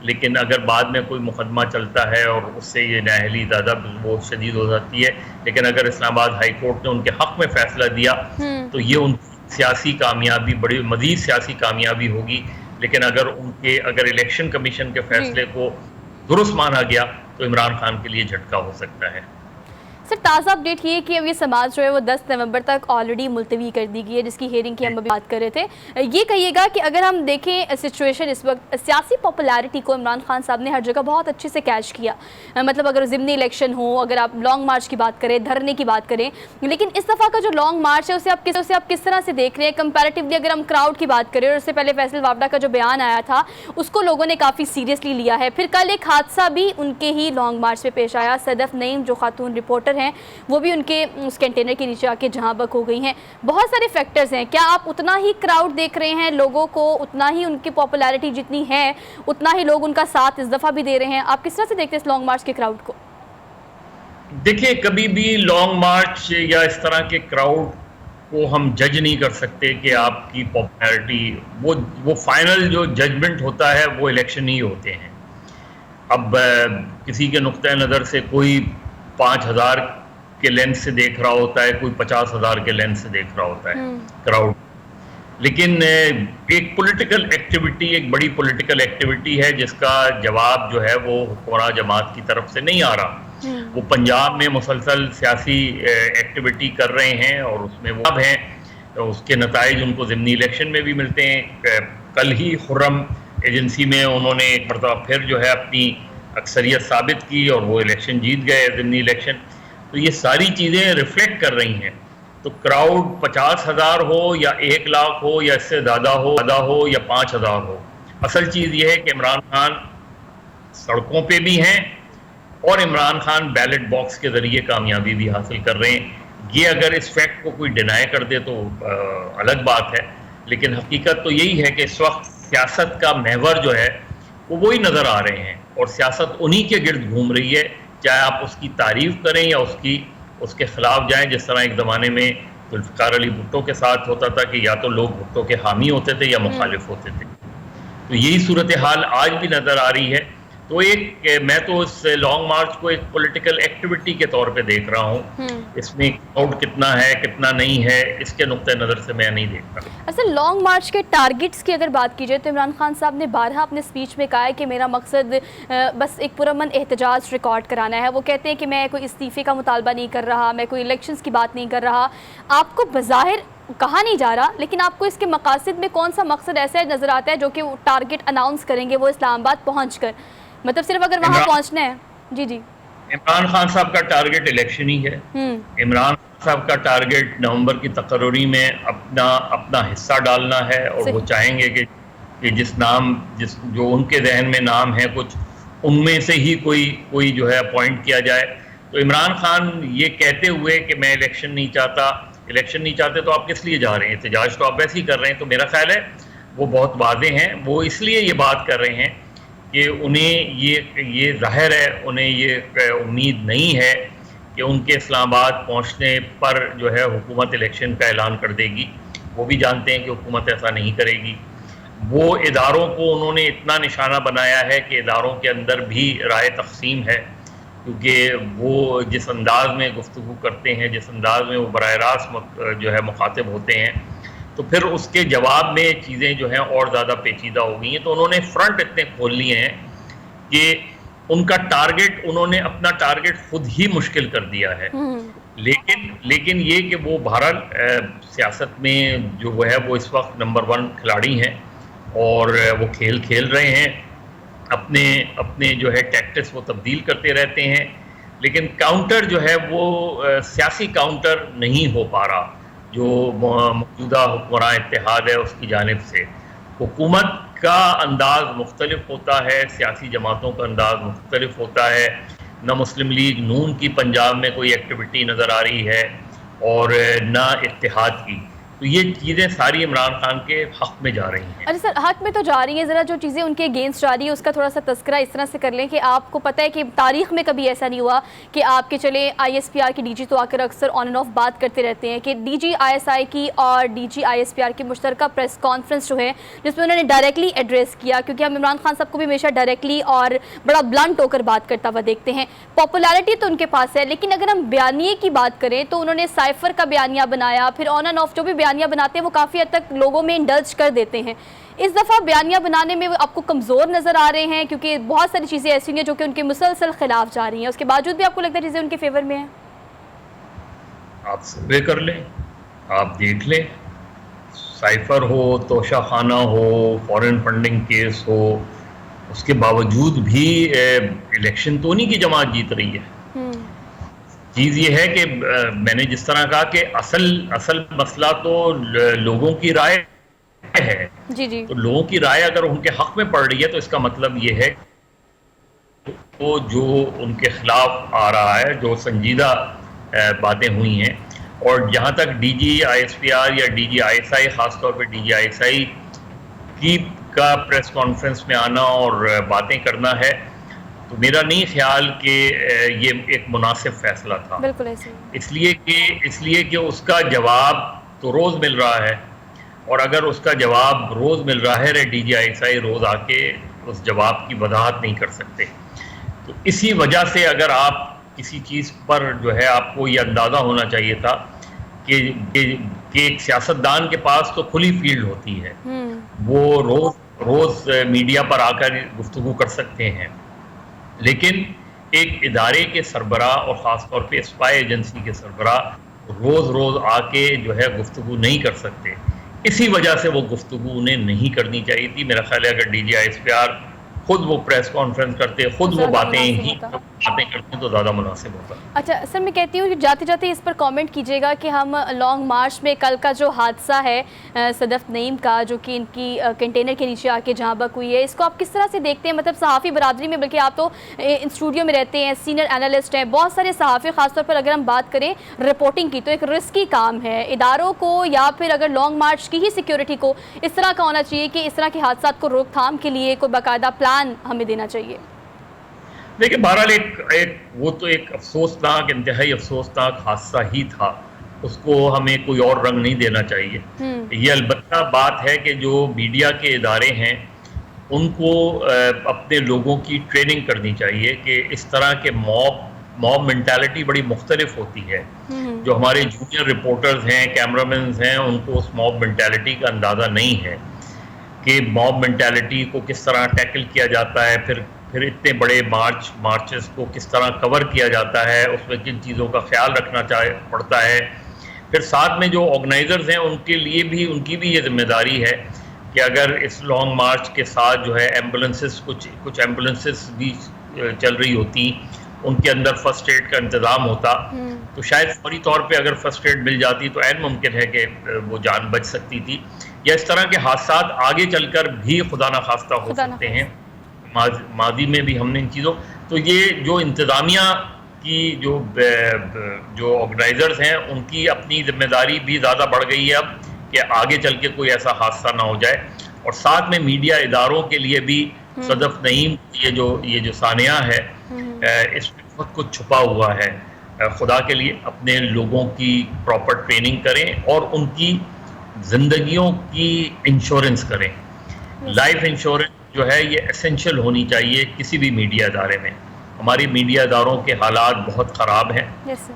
लेकिन अगर बाद में कोई मुकदमा चलता है और उससे ये नाअहली ज़्यादा वो शदीद हो जाती है। लेकिन अगर इस्लामाबाद हाई कोर्ट ने उनके हक़ में फ़ैसला दिया तो ये उनकी सियासी कामयाबी, बड़ी मज़ीद सियासी कामयाबी होगी। लेकिन अगर इलेक्शन कमीशन के फ़ैसले को दुरुस्त माना गया तो इमरान खान के लिए झटका हो सकता है। सर, ताज़ा अपडेट ये कि अब ये समाज जो है वो 10 नवंबर तक ऑलरेडी मुलतवी कर दी गई है, जिसकी हेयरिंग की हम अभी बात कर रहे थे। ये कहिएगा कि अगर हम देखें सिचुएशन इस वक्त, सियासी पॉपुलैरिटी को इमरान खान साहब ने हर जगह बहुत अच्छे से कैच किया। मतलब अगर ज़िमनी इलेक्शन हो, अगर आप लॉन्ग मार्च की बात करें, धरने की बात करें, लेकिन इस दफ़ा का जो लॉन्ग मार्च है उसे आप किस तरह से देख रहे हैं कंपैरेटिवली? अगर हम क्राउड की बात करें, और उससे पहले फैसल वावडा का जो बयान आया था उसको लोगों ने काफ़ी सीरियसली लिया है। फिर कल एक हादसा भी उनके ही लॉन्ग मार्च में पेश आया। सदफ नईम जो खातून रिपोर्टर हैं वो भी उनके उस कंटेनर के नीचे आके जहाँ बक हो गई हैं। बहुत सारे फैक्टर्स हैं। क्या आप उतना ही क्राउड देख रहे हैं लोगों को, उतना ही उनकी पॉपुलैरिटी जितनी है उतना ही लोग उनका साथ इस दफ़ा भी दे रहे हैं? आप किस तरह से देखते हैं इस लॉन्ग मार्च के क्राउड को? देखिए, कभी भी लॉन्ग मार्च या इस तरह के क्राउड को हम जज नहीं कर सकते कि आपकी पॉपुलैरिटी, वो फाइनल जो जजमेंट होता है वो इलेक्शन ही होते हैं। अब किसी के नुक्ते नज़र से कोई 5,000 के लेंस से देख रहा होता है, कोई 50,000 के लेंस से देख रहा होता है क्राउड। लेकिन एक पॉलिटिकल एक्टिविटी, एक बड़ी पॉलिटिकल एक्टिविटी है जिसका जवाब जो है वो हुक्मरान जमात की तरफ से नहीं आ रहा। वो पंजाब में मुसलसल सियासी एक्टिविटी कर रहे हैं और उसमें वो अब हैं, तो उसके नताइज उनको ज़िमनी इलेक्शन में भी मिलते हैं। कल ही खुर्रम एजेंसी में उन्होंने एक मरतबा फिर जो है अपनी अक्सरियत साबित की और वो इलेक्शन जीत गए, ज़िमनी इलेक्शन। तो ये सारी चीज़ें रिफ्लेक्ट कर रही हैं। तो क्राउड 50,000 हो या 1 लाख हो या इससे ज़्यादा हो या 5,000 हो, असल चीज़ ये है कि इमरान खान सड़कों पे भी हैं और इमरान खान बैलेट बॉक्स के ज़रिए कामयाबी भी हासिल कर रहे हैं। ये अगर इस फैक्ट को कोई डिनाई कर दे तो अलग बात है, लेकिन हकीकत तो यही है कि इस वक्त सियासत का महवर जो है वो वही नज़र आ रहे हैं और सियासत उन्हीं के गिर्द घूम रही है, चाहे आप उसकी तारीफ़ करें या उसके ख़िलाफ़ जाएं। जिस तरह एक ज़माने में जुल्फ़िकार अली भुट्टो के साथ होता था कि या तो लोग भुट्टो के हामी होते थे या मुखालिफ होते थे, तो यही सूरत हाल आज भी नज़र आ रही है। तो मैं तो इस लॉन्ग मार्च को एक पॉलिटिकल एक्टिविटी के तौर पे देख रहा हूँ। इसमें क्राउड कितना है कितना नहीं है इसके नुक्ते नज़र से मैं नहीं देखता। असल लॉन्ग मार्च के टारगेट्स की अगर बात की जाए तो इमरान खान साहब ने बारहा अपने स्पीच में कहा है कि मेरा मकसद बस एक पुरअमन एहतजाज रिकॉर्ड कराना है। वो कहते हैं कि मैं कोई इस्तीफ़े का मुतालबा नहीं कर रहा, मैं कोई इलेक्शंस की बात नहीं कर रहा। आपको बज़ाहिर कहा नहीं जा रहा, लेकिन आपको इसके मकासद में कौन सा मकसद ऐसा नज़र आता है जो कि वो टारगेट अनाउंस करेंगे वो इस्लामाबाद पहुँच कर, मतलब सिर्फ अगर वहाँ पहुँचना है? जी जी, इमरान खान साहब का टारगेट इलेक्शन ही है। इमरान खान साहब का टारगेट नवंबर की तकर्री में अपना हिस्सा डालना है और वो चाहेंगे कि जो उनके जहन में नाम है कुछ उनमें से ही कोई जो है अपॉइंट किया जाए। तो इमरान खान ये कहते हुए कि मैं इलेक्शन नहीं चाहते तो आप किस लिए जा रहे हैं? एहतजाज तो आप वैसे ही कर रहे हैं। तो मेरा ख्याल है वो बहुत वाज़े हैं, वो इसलिए ये बात कर रहे हैं कि उन्हें ये ज़ाहिर है, उन्हें ये उम्मीद नहीं है कि उनके इस्लामाबाद पहुंचने पर जो है हुकूमत इलेक्शन का ऐलान कर देगी। वो भी जानते हैं कि हुकूमत ऐसा नहीं करेगी। वो इदारों को उन्होंने इतना निशाना बनाया है कि इदारों के अंदर भी राय तक़सीम है, क्योंकि वो जिस अंदाज में गुफ्तगू करते हैं, जिस अंदाज में वो बराह रास्त जो है मुखातिब होते हैं, तो फिर उसके जवाब में चीज़ें जो हैं और ज़्यादा पेचीदा हो गई हैं। तो उन्होंने फ्रंट इतने खोल लिए हैं कि उन्होंने अपना टारगेट खुद ही मुश्किल कर दिया है। लेकिन ये कि वो भारत सियासत में जो वो है वो इस वक्त नंबर 1 खिलाड़ी हैं और वो खेल रहे हैं। अपने जो है टैक्टिक्स वो तब्दील करते रहते हैं, लेकिन काउंटर जो है वो सियासी काउंटर नहीं हो पा रहा जो मौजूदा हुक्मरान इत्तेहाद है उसकी जानिब से। हुकूमत का अंदाज़ मुख्तलिफ होता है, सियासी जमातों का अंदाज़ मुख्तलिफ होता है। न मुस्लिम लीग नून की पंजाब में कोई एक्टिविटी नज़र आ रही है और न इत्तेहाद की। तो ये चीज़ें सारी इमरान खान के हक़ में जा रही हैं। अरे सर, हक़ में तो जा रही हैं, ज़रा जो चीज़ें उनके अगेंस्ट जा रही है उसका थोड़ा सा तस्करा इस तरह से कर लें कि आपको पता है कि तारीख़ में कभी ऐसा नहीं हुआ कि आपके चले ISPR के DG तो आकर अक्सर ऑन एंड ऑफ बात करते रहते हैं कि DG ISI की और DG ISPR की मुश्तरका प्रेस कॉन्फ्रेंस जो है जिसमें उन्होंने डायरेक्टली एड्रेस किया, क्योंकि हम इमरान खान साहब को भी हमेशा डायरेक्टली और बड़ा ब्लंट होकर बात करता हुआ देखते हैं। पॉपुलैरिटी तो उनके पास है, लेकिन अगर हम बयानिए की बात करें तो उन्होंने साइफर का बयानिया बनाया, फिर ऑन एंड ऑफ जो भी बयानिया बनाते हैं वो काफ़ी हद तक लोगों में इंडल्ज कर देते हैं। इस दफ़ा बयानिया बनाने में आपको कमज़ोर नज़र आ रहे हैं, क्योंकि बहुत सारी चीज़ें ऐसी हैं जो कि उनके मुसलसल खिलाफ जा रही हैं, उसके बावजूद भी आपको लगता है चीज़ें उनके फेवर में हैं? आप सर्वे कर लें, आप देख लें, साइफर हो, तोशा खाना हो, फॉरेन फंडिंग केस हो, उसके बावजूद भी इलेक्शन तो उन्हीं की जमात जीत रही है। चीज़ ये है कि मैंने जिस तरह कहा कि असल मसला तो लोगों की राय है। जी। तो लोगों की राय अगर उनके हक में पड़ रही है तो इसका मतलब ये है तो जो उनके खिलाफ आ रहा है, जो संजीदा बातें हुई हैं, और जहाँ तक DG ISPR या DG ISI, ख़ासतौर पर DG ISI का प्रेस कॉन्फ्रेंस में आना और बातें करना है, तो मेरा नहीं ख्याल कि ये एक मुनासिब फैसला था। बिल्कुल ऐसे इसलिए कि उसका जवाब तो रोज़ मिल रहा है, और अगर उसका जवाब रोज़ मिल रहा है, DG ISI रोज़ आके उस जवाब की वजाहत नहीं कर सकते। तो इसी वजह से अगर आप किसी चीज़ पर जो है आपको ये अंदाज़ा होना चाहिए था कि एक सियासतदान के पास तो खुली फील्ड होती है, वो रोज़ मीडिया पर आकर गुफ्तगू कर सकते हैं, लेकिन एक इदारे के सरबराह और ख़ास तौर पे स्पाई एजेंसी के सरबराह रोज़ आके जो है गुफ्तगू नहीं कर सकते। इसी वजह से वो गुफ्तगू उन्हें नहीं करनी चाहिए थी। मेरा ख्याल है अगर DG ISPR खुद वो प्रेस कॉन्फ्रेंस करते, खुद वो बातें करते तो ज़्यादा मुनासिब होता। अच्छा सर, मैं कहती हूँ कि जाते जाते इस पर कमेंट कीजिएगा कि हम लॉन्ग मार्च में कल का जो हादसा है सदफ नईम का, जो कि इनकी कंटेनर के नीचे आके जहाँ बक हुई है, इसको आप किस तरह से देखते हैं? मतलब सहाफ़ी बरादरी में, बल्कि आप तो स्टूडियो में रहते हैं, सीनियर एनालिस्ट हैं, बहुत सारे सहाफ़ी ख़ासतौर पर अगर हम बात करें रिपोर्टिंग की, तो एक रिस्की काम है इदारों को, या फिर अगर लॉन्ग मार्च की ही सिक्योरिटी को इस तरह का होना चाहिए कि इस तरह के हादसा को रोकथाम के लिए कोई बाकायदा प्लान हमें देना चाहिए। देखिए, बहरहाल वो तो एक अफसोसनाक, इंतहाई अफसोसनाक हादसा ही था, उसको हमें कोई और रंग नहीं देना चाहिए। ये अलबत्ता बात है कि जो मीडिया के इदारे हैं उनको अपने लोगों की ट्रेनिंग करनी चाहिए कि इस तरह के मॉब मेंटालिटी बड़ी मुख्तलिफ होती है। जो हमारे जूनियर रिपोर्टर्स हैं, कैमरामैन हैं, उनको उस मॉब मेंटालिटी का अंदाज़ा नहीं है कि मॉब मेंटालिटी को किस तरह टैकल किया जाता है, फिर इतने बड़े मार्चेस को किस तरह कवर किया जाता है, उसमें किन चीज़ों का ख्याल रखना पड़ता है। फिर साथ में जो ऑर्गेनाइजर्स हैं उनकी भी ये जिम्मेदारी है कि अगर इस लॉन्ग मार्च के साथ जो है एम्बुलेंसेस कुछ एम्बुलेंसेस भी चल रही होती, उनके अंदर फर्स्ट एड का इंतज़ाम होता, तो शायद फौरी तौर पे अगर फर्स्ट एड मिल जाती तो ऐन मुमकिन है कि वो जान बच सकती थी। या इस तरह के हादसात आगे चलकर भी खुदा न खास्ता हो सकते हैं। माजी में भी हमने इन चीज़ों, तो ये जो इंतज़ामिया की जो ऑर्गेनाइजर्स हैं उनकी अपनी जिम्मेदारी भी ज़्यादा बढ़ गई है अब कि आगे चल के कोई ऐसा हादसा ना हो जाए। और साथ में मीडिया इदारों के लिए भी सदफ नईम ये जो सानिया है इसमें बहुत कुछ छुपा हुआ है। खुदा के लिए अपने लोगों की प्रॉपर ट्रेनिंग करें और उनकी जिंदगियों की इंश्योरेंस करें। लाइफ इंश्योरेंस जो है ये एसेंशियल होनी चाहिए किसी भी मीडिया इदारे में। हमारी मीडिया इदारों के हालात बहुत ख़राब हैं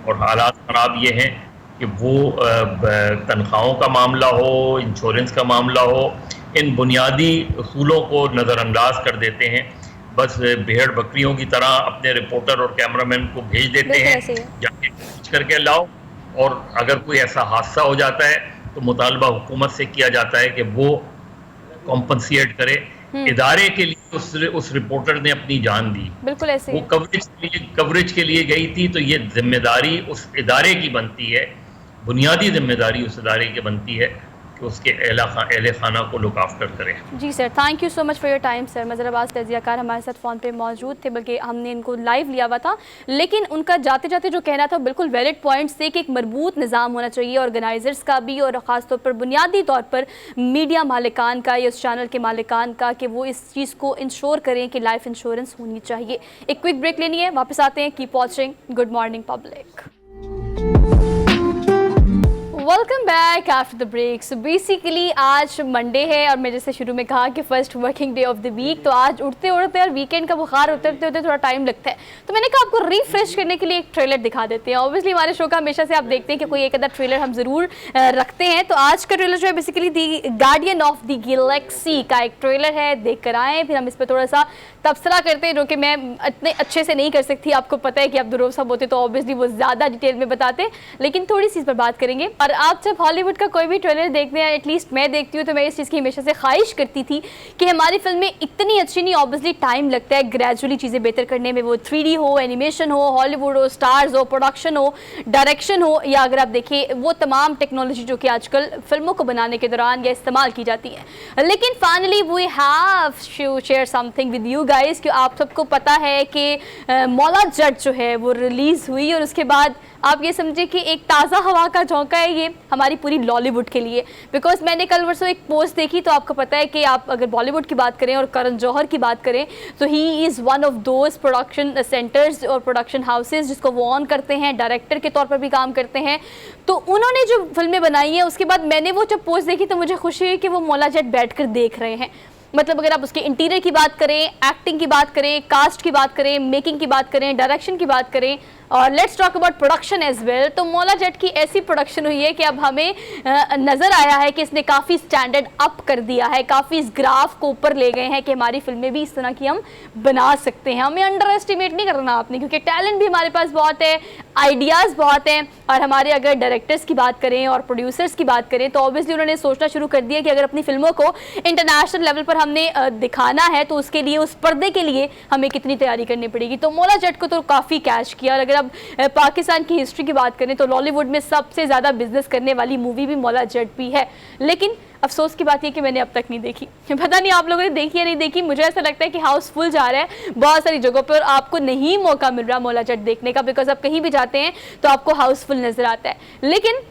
और हालात ख़राब ये हैं कि वो तनख्वाहों का मामला हो, इंश्योरेंस का मामला हो, इन बुनियादी उसूलों को नज़रअंदाज कर देते हैं। बस भेड़ बकरियों की तरह अपने रिपोर्टर और कैमरामैन को भेज देते हैं, जाके पूछ करके लाओ, और अगर कोई ऐसा हादसा हो जाता है तो मुतालबा हुकूमत से किया जाता है कि वो कॉम्पनसेट करे। इदारे के लिए उस रिपोर्टर ने अपनी जान दी, बिल्कुल ऐसे वो कवरेज के लिए गई थी, तो ये जिम्मेदारी उस इदारे की बनती है, बुनियादी जिम्मेदारी उस इदारे की बनती है कि उसके अहले खाना को लुक आफ्टर करें। जी sir, thank you so much for your time sir. Mazhar Abbas तजियाकार हमारे साथ फ़ोन पे मौजूद थे, बल्कि हमने इनको लाइव लिया हुआ था, लेकिन उनका जाते जाते जो कहना था बिल्कुल वैलिड पॉइंट्स थे कि एक मजबूत निज़ाम होना चाहिए ऑर्गेनाइजर्स का भी, और ख़ास तौर पर बुनियादी तौर पर मीडिया मालिकान का या उस चैनल के मालिकान का, कि वो इस चीज़ को इंश्योर करें कि लाइफ इंश्योरेंस होनी चाहिए। एक क्विक ब्रेक लेनी है, वापस आते हैं। Keep watching good morning public. Welcome back after the break. So basically आज मंडे है और मैं जैसे शुरू में कहा कि first working day of the week, तो आज उठते उठते और वीकेंड का बुखार उतरते होते थोड़ा टाइम लगता है, तो मैंने कहा आपको रिफ्रेश करने के लिए एक ट्रेलर दिखा देते हैं। ऑब्वियसली हमारे शो का हमेशा से आप देखते हैं कि कोई एक आधा ट्रेलर हम ज़रूर रखते हैं, तो आज का ट्रेलर जो है basically the guardian of the Galaxy का एक ट्रेलर है, देख कर आएँ, फिर हम इस पर थोड़ा सा तबसरा करते हैं, जो कि मैं इतने अच्छे से नहीं कर सकती। आपको पता है कि आप दुरूफ साहब होते तो ऑब्वियसली वो ज़्यादा डिटेल में बताते, लेकिन थोड़ी सी इस पर बात करेंगे। और आप जब हॉलीवुड का कोई भी ट्रेलर देखते हैं, एटलीस्ट मैं देखती हूँ, तो मैं इस चीज़ की हमेशा से ख्वाहिश करती थी कि हमारी फिल्में इतनी अच्छी नहीं, ऑब्वियसली टाइम लगता है ग्रेजुअली चीज़ें बेहतर करने में, वो 3D हो, एनिमेशन हो, हॉलीवुड हो, स्टार्स हो, प्रोडक्शन हो, डायरेक्शन हो, या अगर आप देखिए वो तमाम टेक्नोलॉजी जो कि आजकल फिल्मों को बनाने के दौरान या इस्तेमाल की जाती है। लेकिन finally we have to share something with you guys कि आप सबको पता है कि मौला जट जो है वो रिलीज़ हुई, और उसके बाद आप ये समझिए कि एक ताज़ा हवा का झोंका है ये हमारी पूरी बॉलीवुड के लिए। बिकॉज मैंने कल परसों एक पोस्ट देखी, तो आपको पता है कि आप अगर बॉलीवुड की बात करें और करण जौहर की बात करें, तो he is one of those production centres और प्रोडक्शन हाउसेज जिसको वो ऑन करते हैं, डायरेक्टर के तौर पर भी काम करते हैं। तो उन्होंने जो फिल्में बनाई हैं, उसके बाद मैंने वो जब पोस्ट देखी तो मुझे खुशी हुई कि वो मौला जट बैठ कर देख रहे हैं। मतलब अगर आप उसके इंटीरियर की बात करें, एक्टिंग की बात करें, कास्ट की बात करें, मेकिंग की बात करें, डायरेक्शन की बात करें, और let's talk about production as well, तो मौला जट की ऐसी प्रोडक्शन हुई है कि अब हमें नज़र आया है कि इसने काफ़ी स्टैंडर्ड अप कर दिया है, काफ़ी इस ग्राफ को ऊपर ले गए हैं कि हमारी फिल्में भी इस तरह की हम बना सकते हैं। हमें अंडर एस्टिमेट नहीं करना आपने, क्योंकि टैलेंट भी हमारे पास बहुत है, आइडियाज़ बहुत हैं, और हमारे अगर डायरेक्टर्स की बात करें और प्रोड्यूसर्स की बात करें, तो ऑब्वियसली उन्होंने सोचना शुरू कर दिया कि अगर अपनी फिल्मों को इंटरनेशनल लेवल पर हमने दिखाना है, तो उसके लिए, उस पर्दे के लिए हमें कितनी तैयारी करनी पड़ेगी। तो मौला जट को तो काफ़ी कैच किया। और अगर अब पाकिस्तान की हिस्ट्री की बात करें, तो लॉलीवुड में सबसे ज़्यादा बिजनेस करने वाली मूवी भी मौला जट भी है। लेकिन अफसोस की बात यह कि मैंने अब तक नहीं देखी, पता नहीं आप लोगों ने देखी या नहीं देखी। मुझे ऐसा लगता है कि हाउसफुल जा रहा है बहुत सारी जगहों पर, और आपको नहीं मौका मिल रहा मौला जट देखने का, बिकॉज आप कहीं भी जाते हैं तो आपको हाउसफुल नज़र आता है। लेकिन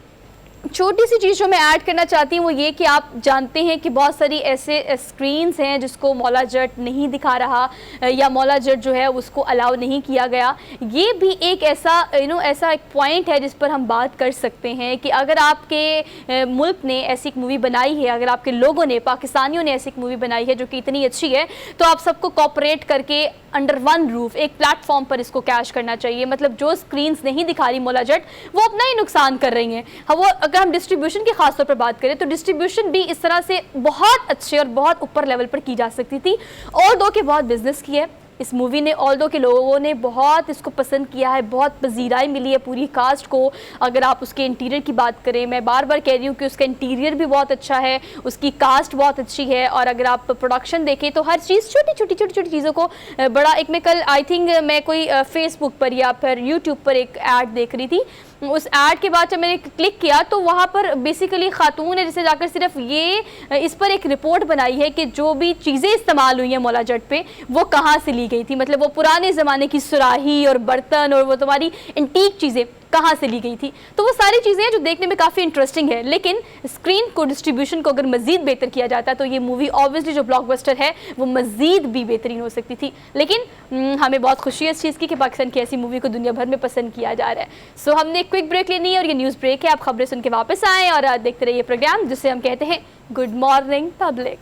छोटी सी चीज़ जो मैं ऐड करना चाहती हूँ वो ये कि आप जानते हैं कि बहुत सारी ऐसे स्क्रीन्स हैं जिसको मौला जट नहीं दिखा रहा, या मौला जट जो है उसको अलाउ नहीं किया गया। ये भी एक ऐसा ऐसा एक पॉइंट है जिस पर हम बात कर सकते हैं कि अगर आपके मुल्क ने ऐसी एक मूवी बनाई है, अगर आपके लोगों ने, पाकिस्तानियों ने ऐसी एक मूवी बनाई है जो कि इतनी अच्छी है, तो आप सबको कॉपरेट करके अंडर वन रूफ एक प्लेटफॉर्म पर इसको कैश करना चाहिए। मतलब जो स्क्रीन्स नहीं दिखा रही मौला जट, वो अपना ही नुकसान कर रही हैं। वो अगर हम डिस्ट्रीब्यूशन की खास तौर पर बात करें, तो डिस्ट्रीब्यूशन भी इस तरह से बहुत अच्छे और बहुत ऊपर लेवल पर की जा सकती थी। और दो के बहुत बिजनेस की है इस मूवी ने, ऑल दो के लोगों ने बहुत इसको पसंद किया है, बहुत पजीराई मिली है पूरी कास्ट को। अगर आप उसके इंटीरियर की बात करें, मैं बार बार कह रही हूँ कि उसका इंटीरियर भी बहुत अच्छा है, उसकी कास्ट बहुत अच्छी है, और अगर आप प्रोडक्शन देखें तो हर चीज़, छोटी छोटी चीज़ों को बड़ा, एक मैं कल आई थिंक मैं कोई फेसबुक पर या फिर यूट्यूब पर एक ऐड देख रही थी उस ऐड के बाद जब मैंने क्लिक किया तो वहाँ पर बेसिकली खातून है जिसे जाकर सिर्फ ये इस पर एक रिपोर्ट बनाई है कि जो भी चीज़ें इस्तेमाल हुई हैं मौला जट पे वो कहाँ से ली गई थी, मतलब वो पुराने ज़माने की सुराही और बर्तन और वो तुम्हारी एंटीक चीज़ें कहाँ से ली गई थी। तो वो सारी चीज़ें जो देखने में काफ़ी इंटरेस्टिंग है, लेकिन स्क्रीन को डिस्ट्रीब्यूशन को अगर मज़ीद बेहतर किया जाता तो ये मूवी ऑब्वियसली जो ब्लॉकबस्टर है वो मज़ीद भी बेहतरीन हो सकती थी। लेकिन हमें बहुत खुशी है इस चीज़ की कि पाकिस्तान की ऐसी मूवी को दुनिया भर में पसंद किया जा रहा है। सो हमने एक क्विक ब्रेक लेनी है और ये न्यूज़ ब्रेक है। आप खबरें सुन के वापस आएँ और देखते रहिए प्रोग्राम जिसे हम कहते हैं good morning public.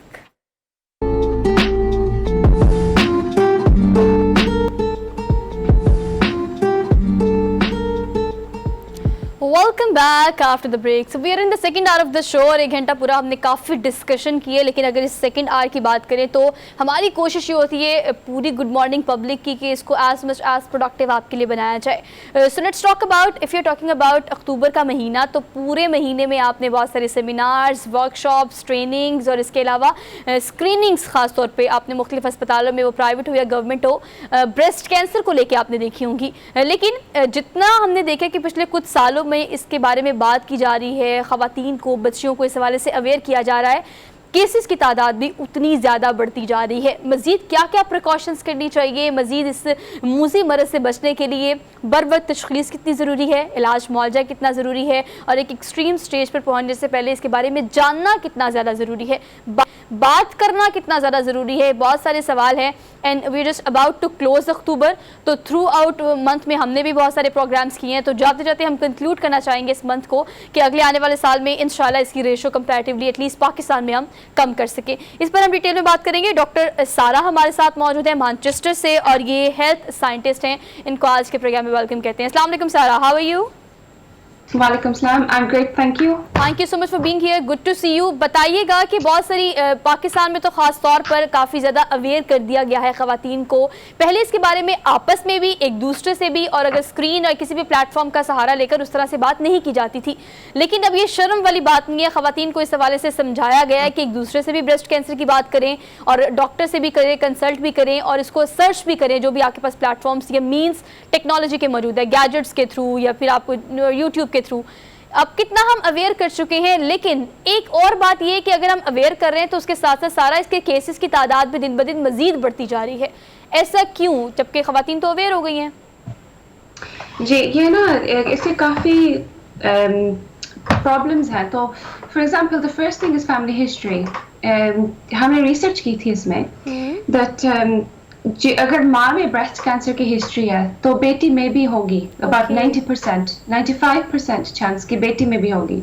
Welcome back after the break. So we are in the second hour of the show और 1 घंटा पूरा हमने काफ़ी डिस्कशन की है, लेकिन अगर इस सेकंड आवर की बात करें तो हमारी कोशिश ये होती है पूरी गुड मॉर्निंग पब्लिक की कि इसको एज मच एज प्रोडक्टिव आपके लिए बनाया जाए। So let's talk about, if you are talking about October का महीना, तो पूरे महीने में आपने बहुत सारे सेमिनार्स, वर्कशॉप्स, ट्रेनिंग्स और इसके अलावा स्क्रीनिंग्स ख़ास तौर पर आपने मुख्तलिफ अस्पतालों में, वो प्राइवेट हो या गवर्नमेंट हो, ब्रेस्ट कैंसर को लेकर आपने देखी होंगी। लेकिन जितना हमने देखा कि पिछले कुछ सालों में इसके बारे में बात की जा रही है, ख़वातीन को, बच्चियों को इस हवाले से अवेयर किया जा रहा है, केसेस की तादाद भी उतनी ज़्यादा बढ़ती जा रही है। मज़ीद क्या क्या प्रिकॉशंस करनी चाहिए, मज़ीद इस मूसी मरज़ से बचने के लिए बर वक्त तशख़ीस कितनी ज़रूरी है, इलाज मुआवजा कितना ज़रूरी है और एक एक्सट्रीम स्टेज पर पहुँचने से पहले इसके बारे में जानना कितना ज़्यादा ज़रूरी है, बात करना कितना ज़्यादा ज़रूरी है। बहुत सारे सवाल हैं and we just about to close October, तो थ्रू आउट मंथ में हमने भी बहुत सारे प्रोग्राम्स किए हैं। तो जाते जाते हम कंक्लूड करना चाहेंगे इस मंथ को कि अगले आने वाले साल में इंशाल्लाह इसकी रेशो कंपैरेटिवली एटलीस्ट पाकिस्तान में हम कम कर सके। इस पर हम डिटेल में बात करेंगे। डॉक्टर सारा हमारे साथ मौजूद है मैनचेस्टर से और ये हेल्थ साइंटिस्ट हैं। इनको आज के प्रोग्राम में वेलकम कहते हैं। अस्सलाम वालेकुम सारा, हाउ आर यू? वालेकुम सलाम, I am great, thank you. Thank you so much for being here, good to see you. बताइएगा कि बहुत सारी पाकिस्तान में तो ख़ास तौर पर काफ़ी ज़्यादा अवेयर कर दिया गया है ख़वातीन को, पहले इसके बारे में आपस में भी, एक दूसरे से भी, और अगर स्क्रीन और किसी भी प्लेटफॉर्म का सहारा लेकर उस तरह से बात नहीं की जाती थी। लेकिन अब ये शर्म वाली बात नहीं है, ख़वातीन को इस हवाले से समझाया गया है कि एक दूसरे से भी ब्रेस्ट कैंसर की बात करें और डॉक्टर से भी करें, कंसल्ट भी करें और इसको सर्च भी करें जो भी आपके पास प्लेटफॉर्म्स या मीन्स टेक्नोलॉजी के मौजूद है, गैजेट्स के थ्रू या फिर आपको यूट्यूब के थ्रू। अब कितना हम अवेयर कर चुके हैं, लेकिन एक और बात यह है कि अगर हम अवेयर कर रहे हैं तो उसके साथ साथ सारा इसके केसेस की तादाद भी दिन ब दिन मजीद बढ़ती जा रही है। ऐसा क्यों, जबकि ख़वातीन तो अवेयर हो गई हैं? जी, ये ना इससे काफ़ी प्रॉब्लम्स हैं। तो for example the first thing is family history. हमने रिसर्च की थी इसमें दैट अगर माँ में ब्रेस्ट कैंसर की हिस्ट्री है तो बेटी में भी होगी। अबाउट 90%, 95% चांस कि बेटी में भी होगी।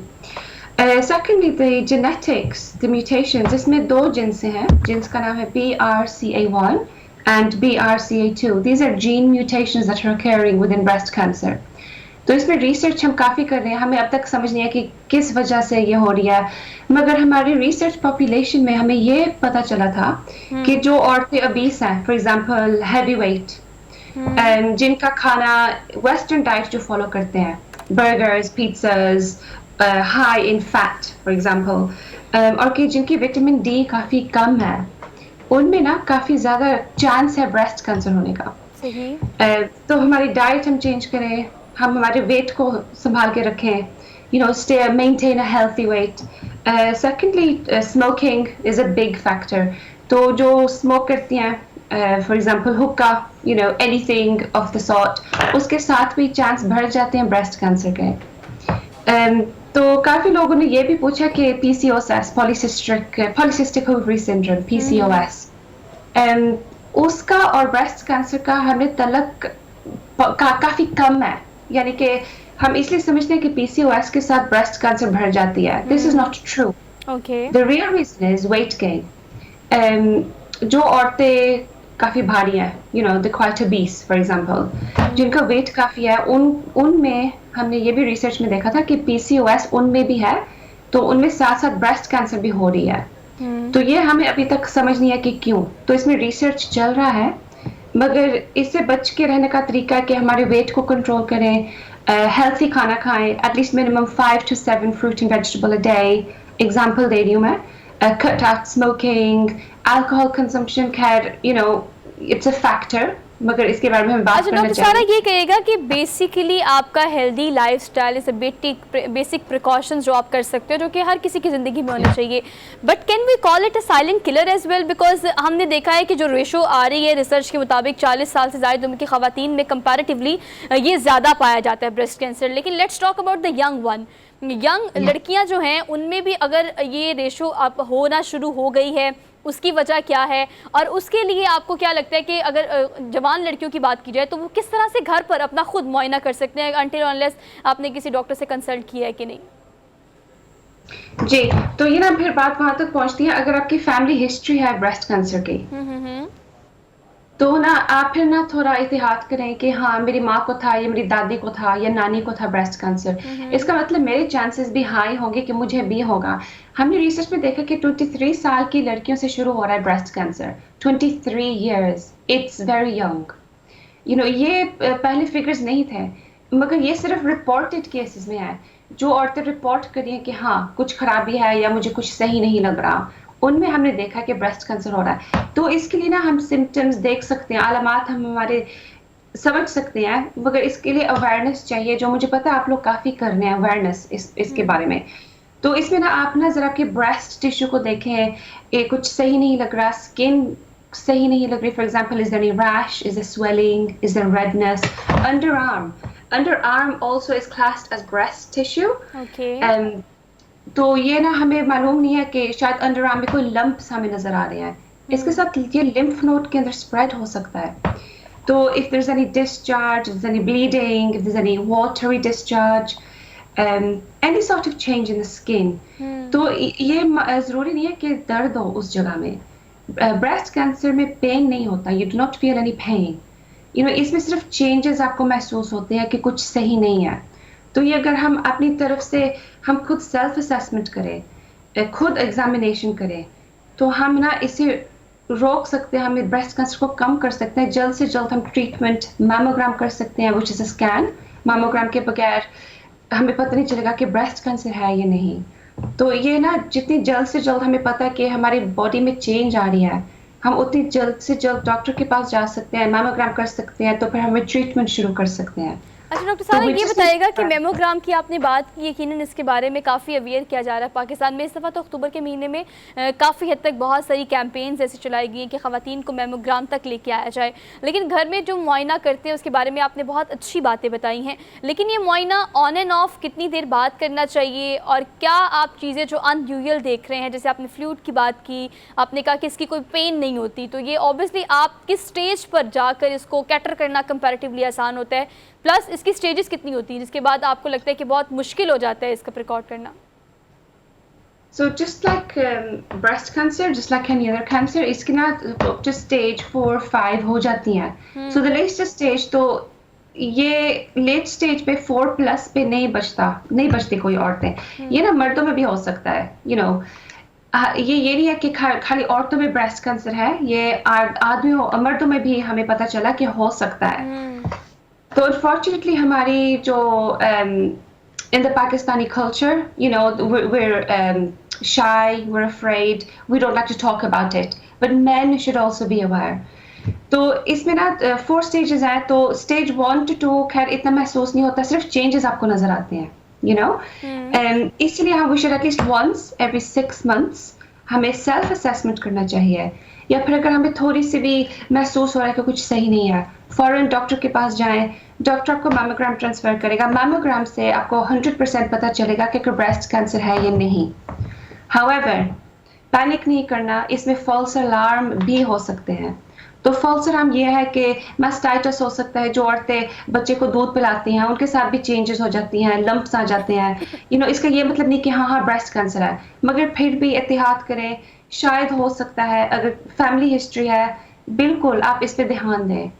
Secondly the genetics, the mutations, इसमें 2 जिन्स हैं जिनका नाम है BRCA1 and BRCA2. These are gene mutations that are occurring within breast cancer. तो इसमें रिसर्च हम काफ़ी कर रहे हैं, हमें अब तक समझ नहीं है कि किस वजह से ये हो रही है। मगर हमारी रिसर्च पॉपुलेशन में हमें ये पता चला था कि जो औरतें obese हैं, फॉर एग्जांपल हैवी वेट, जिनका खाना वेस्टर्न डाइट जो फॉलो करते हैं, burgers, pizzas, high in fat for example, और कि जिनकी विटामिन डी काफ़ी कम है, उनमें ना काफ़ी ज़्यादा चांस है ब्रेस्ट कैंसर होने का। तो हमारी डाइट हम चेंज करें, हम हमारे वेट को संभाल के रखें, stay maintain a healthy weight. Secondly, smoking is a big factor. तो जो स्मोक करती हैं, for example hookah, anything of the sort, उसके साथ भी चांस बढ़ जाते हैं ब्रेस्ट कैंसर के। तो काफ़ी लोगों ने ये भी पूछा कि PCOS, polycystic ovary syndrome, PCOS, उसका और ब्रेस्ट कैंसर का हमें तलक काफ़ी कम है। यानी कि हम इसलिए समझते हैं कि PCOS के साथ ब्रेस्ट कैंसर बढ़ जाती है। This is not true. Okay. The real reason is weight gain. जो औरतें काफ़ी भारी हैं, they're quite obese, for example, जिनका वेट काफ़ी है, उनमें हमने ये भी रिसर्च में देखा था कि PCOS उनमें भी है, तो उनमें साथ साथ ब्रेस्ट कैंसर भी हो रही है। तो ये हमें अभी तक समझ नहीं है कि क्यों। तो इसमें रिसर्च चल रहा है, मगर इससे बच के रहने का तरीका है कि हमारे वेट को कंट्रोल करें, हेल्थी खाना खाएं, at least minimum 5 to 7 fruit and vegetable a day. Example दे रही हूँ मैं, cut out smoking, alcohol consumption, खैर इट्स अ फैक्टर, मगर इसके बारे में हम बात अच्छा करना डॉक्टर सारा चाहिए। ये कहेगा कि बेसिकली आपका healthy lifestyle is basic precautions जो आप कर सकते हो जो कि हर किसी की ज़िंदगी में होने चाहिए, but can we call it a silent killer as well? Because हमने देखा है कि जो रेशो आ रही है रिसर्च के मुताबिक 40 साल से ज़्यादा उम्र की ख़वातीन में कंपैरेटिवली ये ज़्यादा पाया जाता है ब्रेस्ट कैंसर। लेकिन let's talk about the young one, young लड़कियां जो हैं उनमें भी अगर ये रेशो अब होना शुरू हो गई है, उसकी वजह क्या है? और उसके लिए आपको क्या लगता है कि अगर जवान लड़कियों की बात की जाए तो वो किस तरह से घर पर अपना खुद मुआयना कर सकते हैं अनटिल अनलेस आपने किसी डॉक्टर से कंसल्ट किया है कि नहीं? जी, तो ये ना फिर बात वहां तक पहुंचती है, अगर आपकी फैमिली हिस्ट्री है ब्रेस्ट कैंसर की, तो ना आप फिर ना थोड़ा एहतियात करें कि हाँ मेरी माँ को था या मेरी दादी को था या नानी को था ब्रेस्ट कैंसर, इसका मतलब मेरे चांसेस भी हाई होंगे कि मुझे भी होगा। हमने रिसर्च में देखा कि 23 साल की लड़कियों से शुरू हो रहा है breast cancer. 23 years, it's very young. ये पहले फिगर्स नहीं थे, मगर ये सिर्फ रिपोर्टेड केसेस में है। जो औरतें रिपोर्ट करी हैं कि हाँ कुछ खराबी है या मुझे कुछ सही नहीं लग रहा, उनमें हमने देखा कि ब्रेस्ट कैंसर हो रहा है। तो इसके लिए ना हम सिम्टम्स देख सकते हैं, अलामात हम हमारे समझ सकते हैं, मगर इसके लिए अवेयरनेस चाहिए, जो मुझे पता है आप लोग काफ़ी कर रहे हैं अवेयरनेस इसके बारे में। तो इसमें ना आप ना ज़रा आपके ब्रेस्ट टिश्यू को देखें, कुछ सही नहीं लग रहा, स्किन सही नहीं लग रही, for example is there any rash, is there swelling, is there redness, under arm also is classed as breast tissue. तो ये ना हमें मालूम नहीं है कि शायद अंडर आर्म में कोई लंप्स हमें नजर आ रहे हैं, इसके साथ ये लिम्फ नोड के अंदर स्प्रेड हो सकता है। तो if there is any discharge, if there is any bleeding, if there is any watery discharge, any sort of change in the skin, तो ये जरूरी नहीं है कि दर्द हो उस जगह में। ब्रेस्ट कैंसर में पेन नहीं होता, you do not feel any pain, इसमें सिर्फ चेंजेस आपको महसूस होते हैं कि कुछ सही नहीं है। तो ये अगर हम अपनी तरफ से हम खुद सेल्फ असेसमेंट करें, खुद एग्जामिनेशन करें, तो हम ना इसे रोक सकते हैं, हम ब्रेस्ट कैंसर को कम कर सकते हैं। जल्द से जल्द हम ट्रीटमेंट मैमोग्राम कर सकते हैं, which is a scan. Mammogram के बगैर हमें पता नहीं चलेगा कि ब्रेस्ट कैंसर है या नहीं। तो ये ना जितनी जल्द से जल्द हमें पता है कि हमारी बॉडी में चेंज आ रही है, हम उतनी जल्द से जल्द डॉक्टर के पास जा सकते हैं, मैमोग्राम कर सकते हैं, तो फिर हमें ट्रीटमेंट शुरू कर सकते हैं। अच्छा डॉक्टर सारा ये बताइएगा कि मेमोग्राम की आपने बात की, यकीनन इसके बारे में काफ़ी अवेयर किया जा रहा है पाकिस्तान में। इस दफ़ा तो अक्टूबर के महीने में काफ़ी हद तक बहुत सारी कैंपेन्स ऐसी चलाई गई हैं कि ख़वातीन को मेमोग्राम तक लेके आया जाए। लेकिन घर में जो मुआयना करते हैं उसके बारे में आपने बहुत अच्छी बातें बताई हैं, लेकिन ये मुआयना ऑन एंड ऑफ कितनी देर बाद करना चाहिए? और क्या आप चीज़ें जो अनयूजुअल देख रहे हैं, जैसे आपने फ्लूइड की बात की, आपने कहा कि इसकी कोई पेन नहीं होती, तो ये ऑब्वियसली आप किस स्टेज पर जाकर इसको कैटर करना कंपैरेटिवली आसान होता है, प्लस इसकी स्टेजेस कितनी होती हैं जिसके बाद आपको लगता है कि बहुत मुश्किल हो जाता है इसका रिकॉर्ड करना? So just like breast cancer, just like any other cancer, इसकी ना just stage 4-5 हो जाती हैं। So the latest stage, तो ये लेट स्टेज पे 4+ पे नहीं बचती कोई औरतें। ये ना मर्दों में भी हो सकता है, ये नहीं है कि खाली औरतों में ब्रेस्ट कैंसर है, ये आदमियों मर्दों में भी हमें पता चला कि हो सकता है। तो अनफॉर्चुनेटली हमारी जो in the Pakistani culture, we're shy, we're afraid, we don't like to talk about it, but men should also be aware. तो इसमें ना 4 stages हैं, तो stage 1 to 2 खैर इतना महसूस नहीं होता, सिर्फ changes आपको नजर आते हैं, इसलिए हम we should at least once every 6 months हमें सेल्फ असेसमेंट करना चाहिए। या फिर अगर हमें थोड़ी सी भी महसूस हो रहा है कि कुछ सही नहीं है, फौरन डॉक्टर के पास जाएं, डॉक्टर आपको मैमोग्राम ट्रांसफर करेगा। मैमोग्राम से आपको 100% पता चलेगा कि ब्रेस्ट कैंसर है या नहीं। हाउएवर पैनिक नहीं करना, इसमें फॉल्स अलार्म भी हो सकते हैं। तो फॉल्स अलार्म ये है कि मास्टाइटिस हो सकता है, जो औरतें बच्चे को दूध पिलाती हैं उनके साथ भी चेंजेस हो जाती हैं, लंप्स आ जाते हैं। इसका ये मतलब नहीं कि हाँ ब्रेस्ट कैंसर है, मगर फिर भी एहतियात करें, शायद हो सकता है। अगर फैमिली हिस्ट्री है, बिल्कुल आप इस पे ध्यान दें।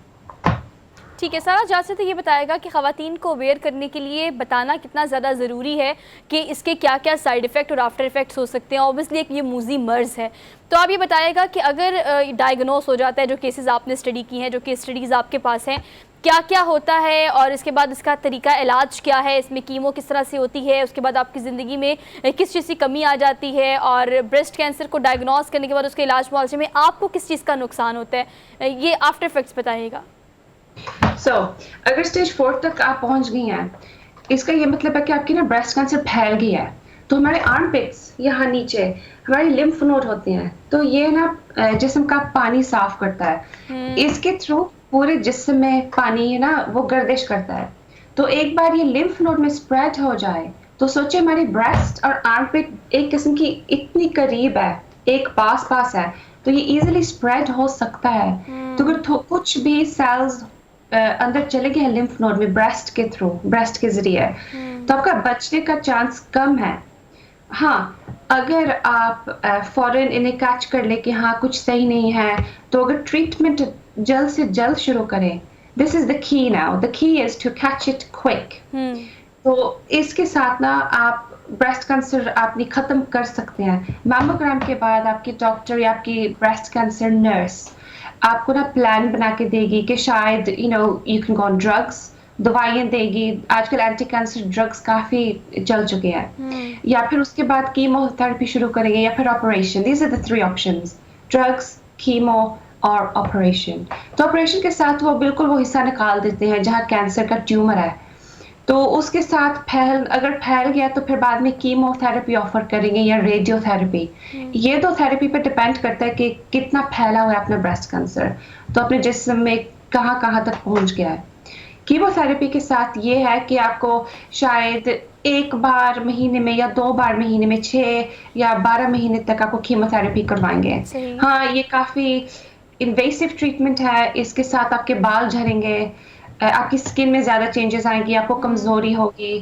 ठीक है सारा, जैसे तो ये बताएगा कि ख़वातीन को अवेयर करने के लिए बताना कितना ज़्यादा ज़रूरी है कि इसके क्या क्या साइड इफ़ेक्ट और आफ्टर इफ़ेक्ट्स हो सकते हैं। ऑब्वियसली एक ये मूजी मर्ज़ है, तो आप ये बताएगा कि अगर डायग्नोस हो जाता है, जो केसेस आपने स्टडी की हैं, जो केस स्टडीज़ आपके पास हैं, क्या क्या होता है और इसके बाद इसका तरीका इलाज क्या है, इसमें कीमो किस तरह से होती है, उसके बाद आपकी ज़िंदगी में किस चीज़ की कमी आ जाती है, और ब्रेस्ट कैंसर को डायग्नोस करने के बाद उसके इलाज मुआवजे में आपको किस चीज़ का नुकसान होता है, ये आफ्टर इफ़ेक्ट्स बताइएगा। सो अगर स्टेज 4 तक आप पहुंच गई हैं, इसका ये मतलब है कि आपकी ना ब्रेस्ट कैंसर फैल गया है। तो हमारे आर्मपिट्स यहाँ नीचे हमारी लिम्फ नोड होते हैं, तो ये ना जिस्म का पानी साफ करता है। इसके थ्रू पूरे जिस्म में पानी ना वो गर्दिश करता है। तो एक बार ये लिम्फ नोड में स्प्रेड हो जाए तो सोचे हमारी ब्रेस्ट और आर्मपिट एक किस्म की इतनी करीब है, एक पास पास है, तो ये इजीली स्प्रेड हो सकता है। तो अगर कुछ भी सेल्स अंदर चले गए हैं लिम्फ नोड में ब्रेस्ट के थ्रू, ब्रेस्ट के जरिए, तो आपका बचने का चांस कम है। हाँ, अगर आप फौरन इन्हें कैच कर ले कि हाँ कुछ सही नहीं है, तो अगर ट्रीटमेंट जल्द से जल्द शुरू करें, this is the key now, the key is to catch it quick. तो इसके साथ ना आप ब्रेस्ट कैंसर अपनी खत्म कर सकते हैं। मैमोग्राम के बाद आपकी डॉक्टर या आपकी ब्रेस्ट कैंसर नर्स आपको ना प्लान बना के देगी कि शायद you can go on drugs, दवाइयाँ देगी। आजकल एंटी कैंसर ड्रग्स काफी चल चुके हैं। या फिर उसके बाद कीमोथेरेपी शुरू करेंगे या फिर operation. These are the 3 options, drugs, chemo और ऑपरेशन। तो ऑपरेशन के साथ वो बिल्कुल वो हिस्सा निकाल देते हैं जहाँ कैंसर का ट्यूमर है। तो उसके साथ अगर फैल गया तो फिर बाद में कीमोथेरेपी ऑफर करेंगे या रेडियोथेरेपी। ये 2 थेरेपी पे डिपेंड करता है कि कितना फैला हुआ है अपना ब्रेस्ट कैंसर, तो अपने जिस्म में कहाँ कहाँ तक पहुंच गया है। कीमोथेरेपी के साथ ये है कि आपको शायद 1 बार महीने में या 2 बार महीने में 6 या 12 महीने तक आपको कीमोथेरेपी करवाएंगे। हाँ, ये काफी इन्वेसिव ट्रीटमेंट है। इसके साथ आपके बाल झड़ेंगे, आपकी स्किन में ज्यादा चेंजेस आएंगी, आपको कमजोरी होगी,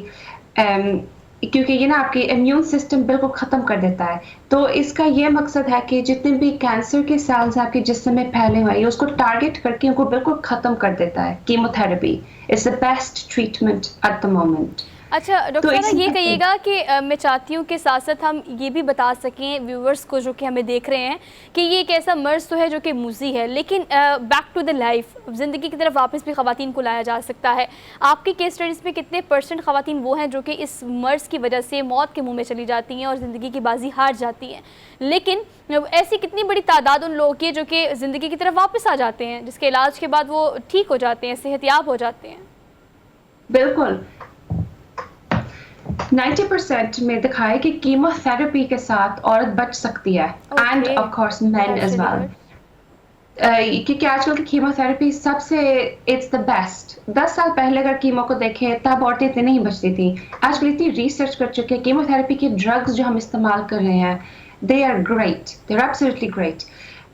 क्योंकि ये ना आपकी इम्यून सिस्टम बिल्कुल खत्म कर देता है। तो इसका ये मकसद है कि जितने भी कैंसर के सेल्स आपके जिस्म में फैले हुए हैं उसको टारगेट करके उनको बिल्कुल खत्म कर देता है। Chemotherapy is the best treatment at the moment. अच्छा डॉक्टर साहब, ये कहिएगा कि मैं चाहती हूँ कि साथ साथ हम ये भी बता सकें व्यूवर्स को जो कि हमें देख रहे हैं कि ये एक ऐसा मर्ज़ तो है जो कि मुज़ी है, लेकिन बैक टू द लाइफ, ज़िंदगी की तरफ वापस भी ख़वातीन को लाया जा सकता है। आपकी केस स्टडीज़ में कितने % ख़वातीन वो हैं जो कि इस मर्ज़ की वजह से मौत के मुँह में चली जाती हैं और ज़िंदगी की बाजी हार जाती हैं, लेकिन ऐसी कितनी बड़ी तादाद उन लोगों की जो कि ज़िंदगी की तरफ वापस आ जाते हैं, जिसके इलाज के बाद वो ठीक हो जाते हैं, सेहतयाब हो जाते हैं? बिल्कुल 90% में दिखाया कि कीमोथेरेपी के साथ औरत बच सकती है, and of course men as well, क्योंकि आजकल की कीमोथेरेपी सबसे इट्स द बेस्ट। 10 साल पहले अगर कीमो को देखें तब औरतें इतनी नहीं बचती थी। आजकल इतनी रिसर्च कर चुके हैं, कीमोथेरेपी के ड्रग्स जो हम इस्तेमाल कर रहे हैं they are great, they are absolutely great.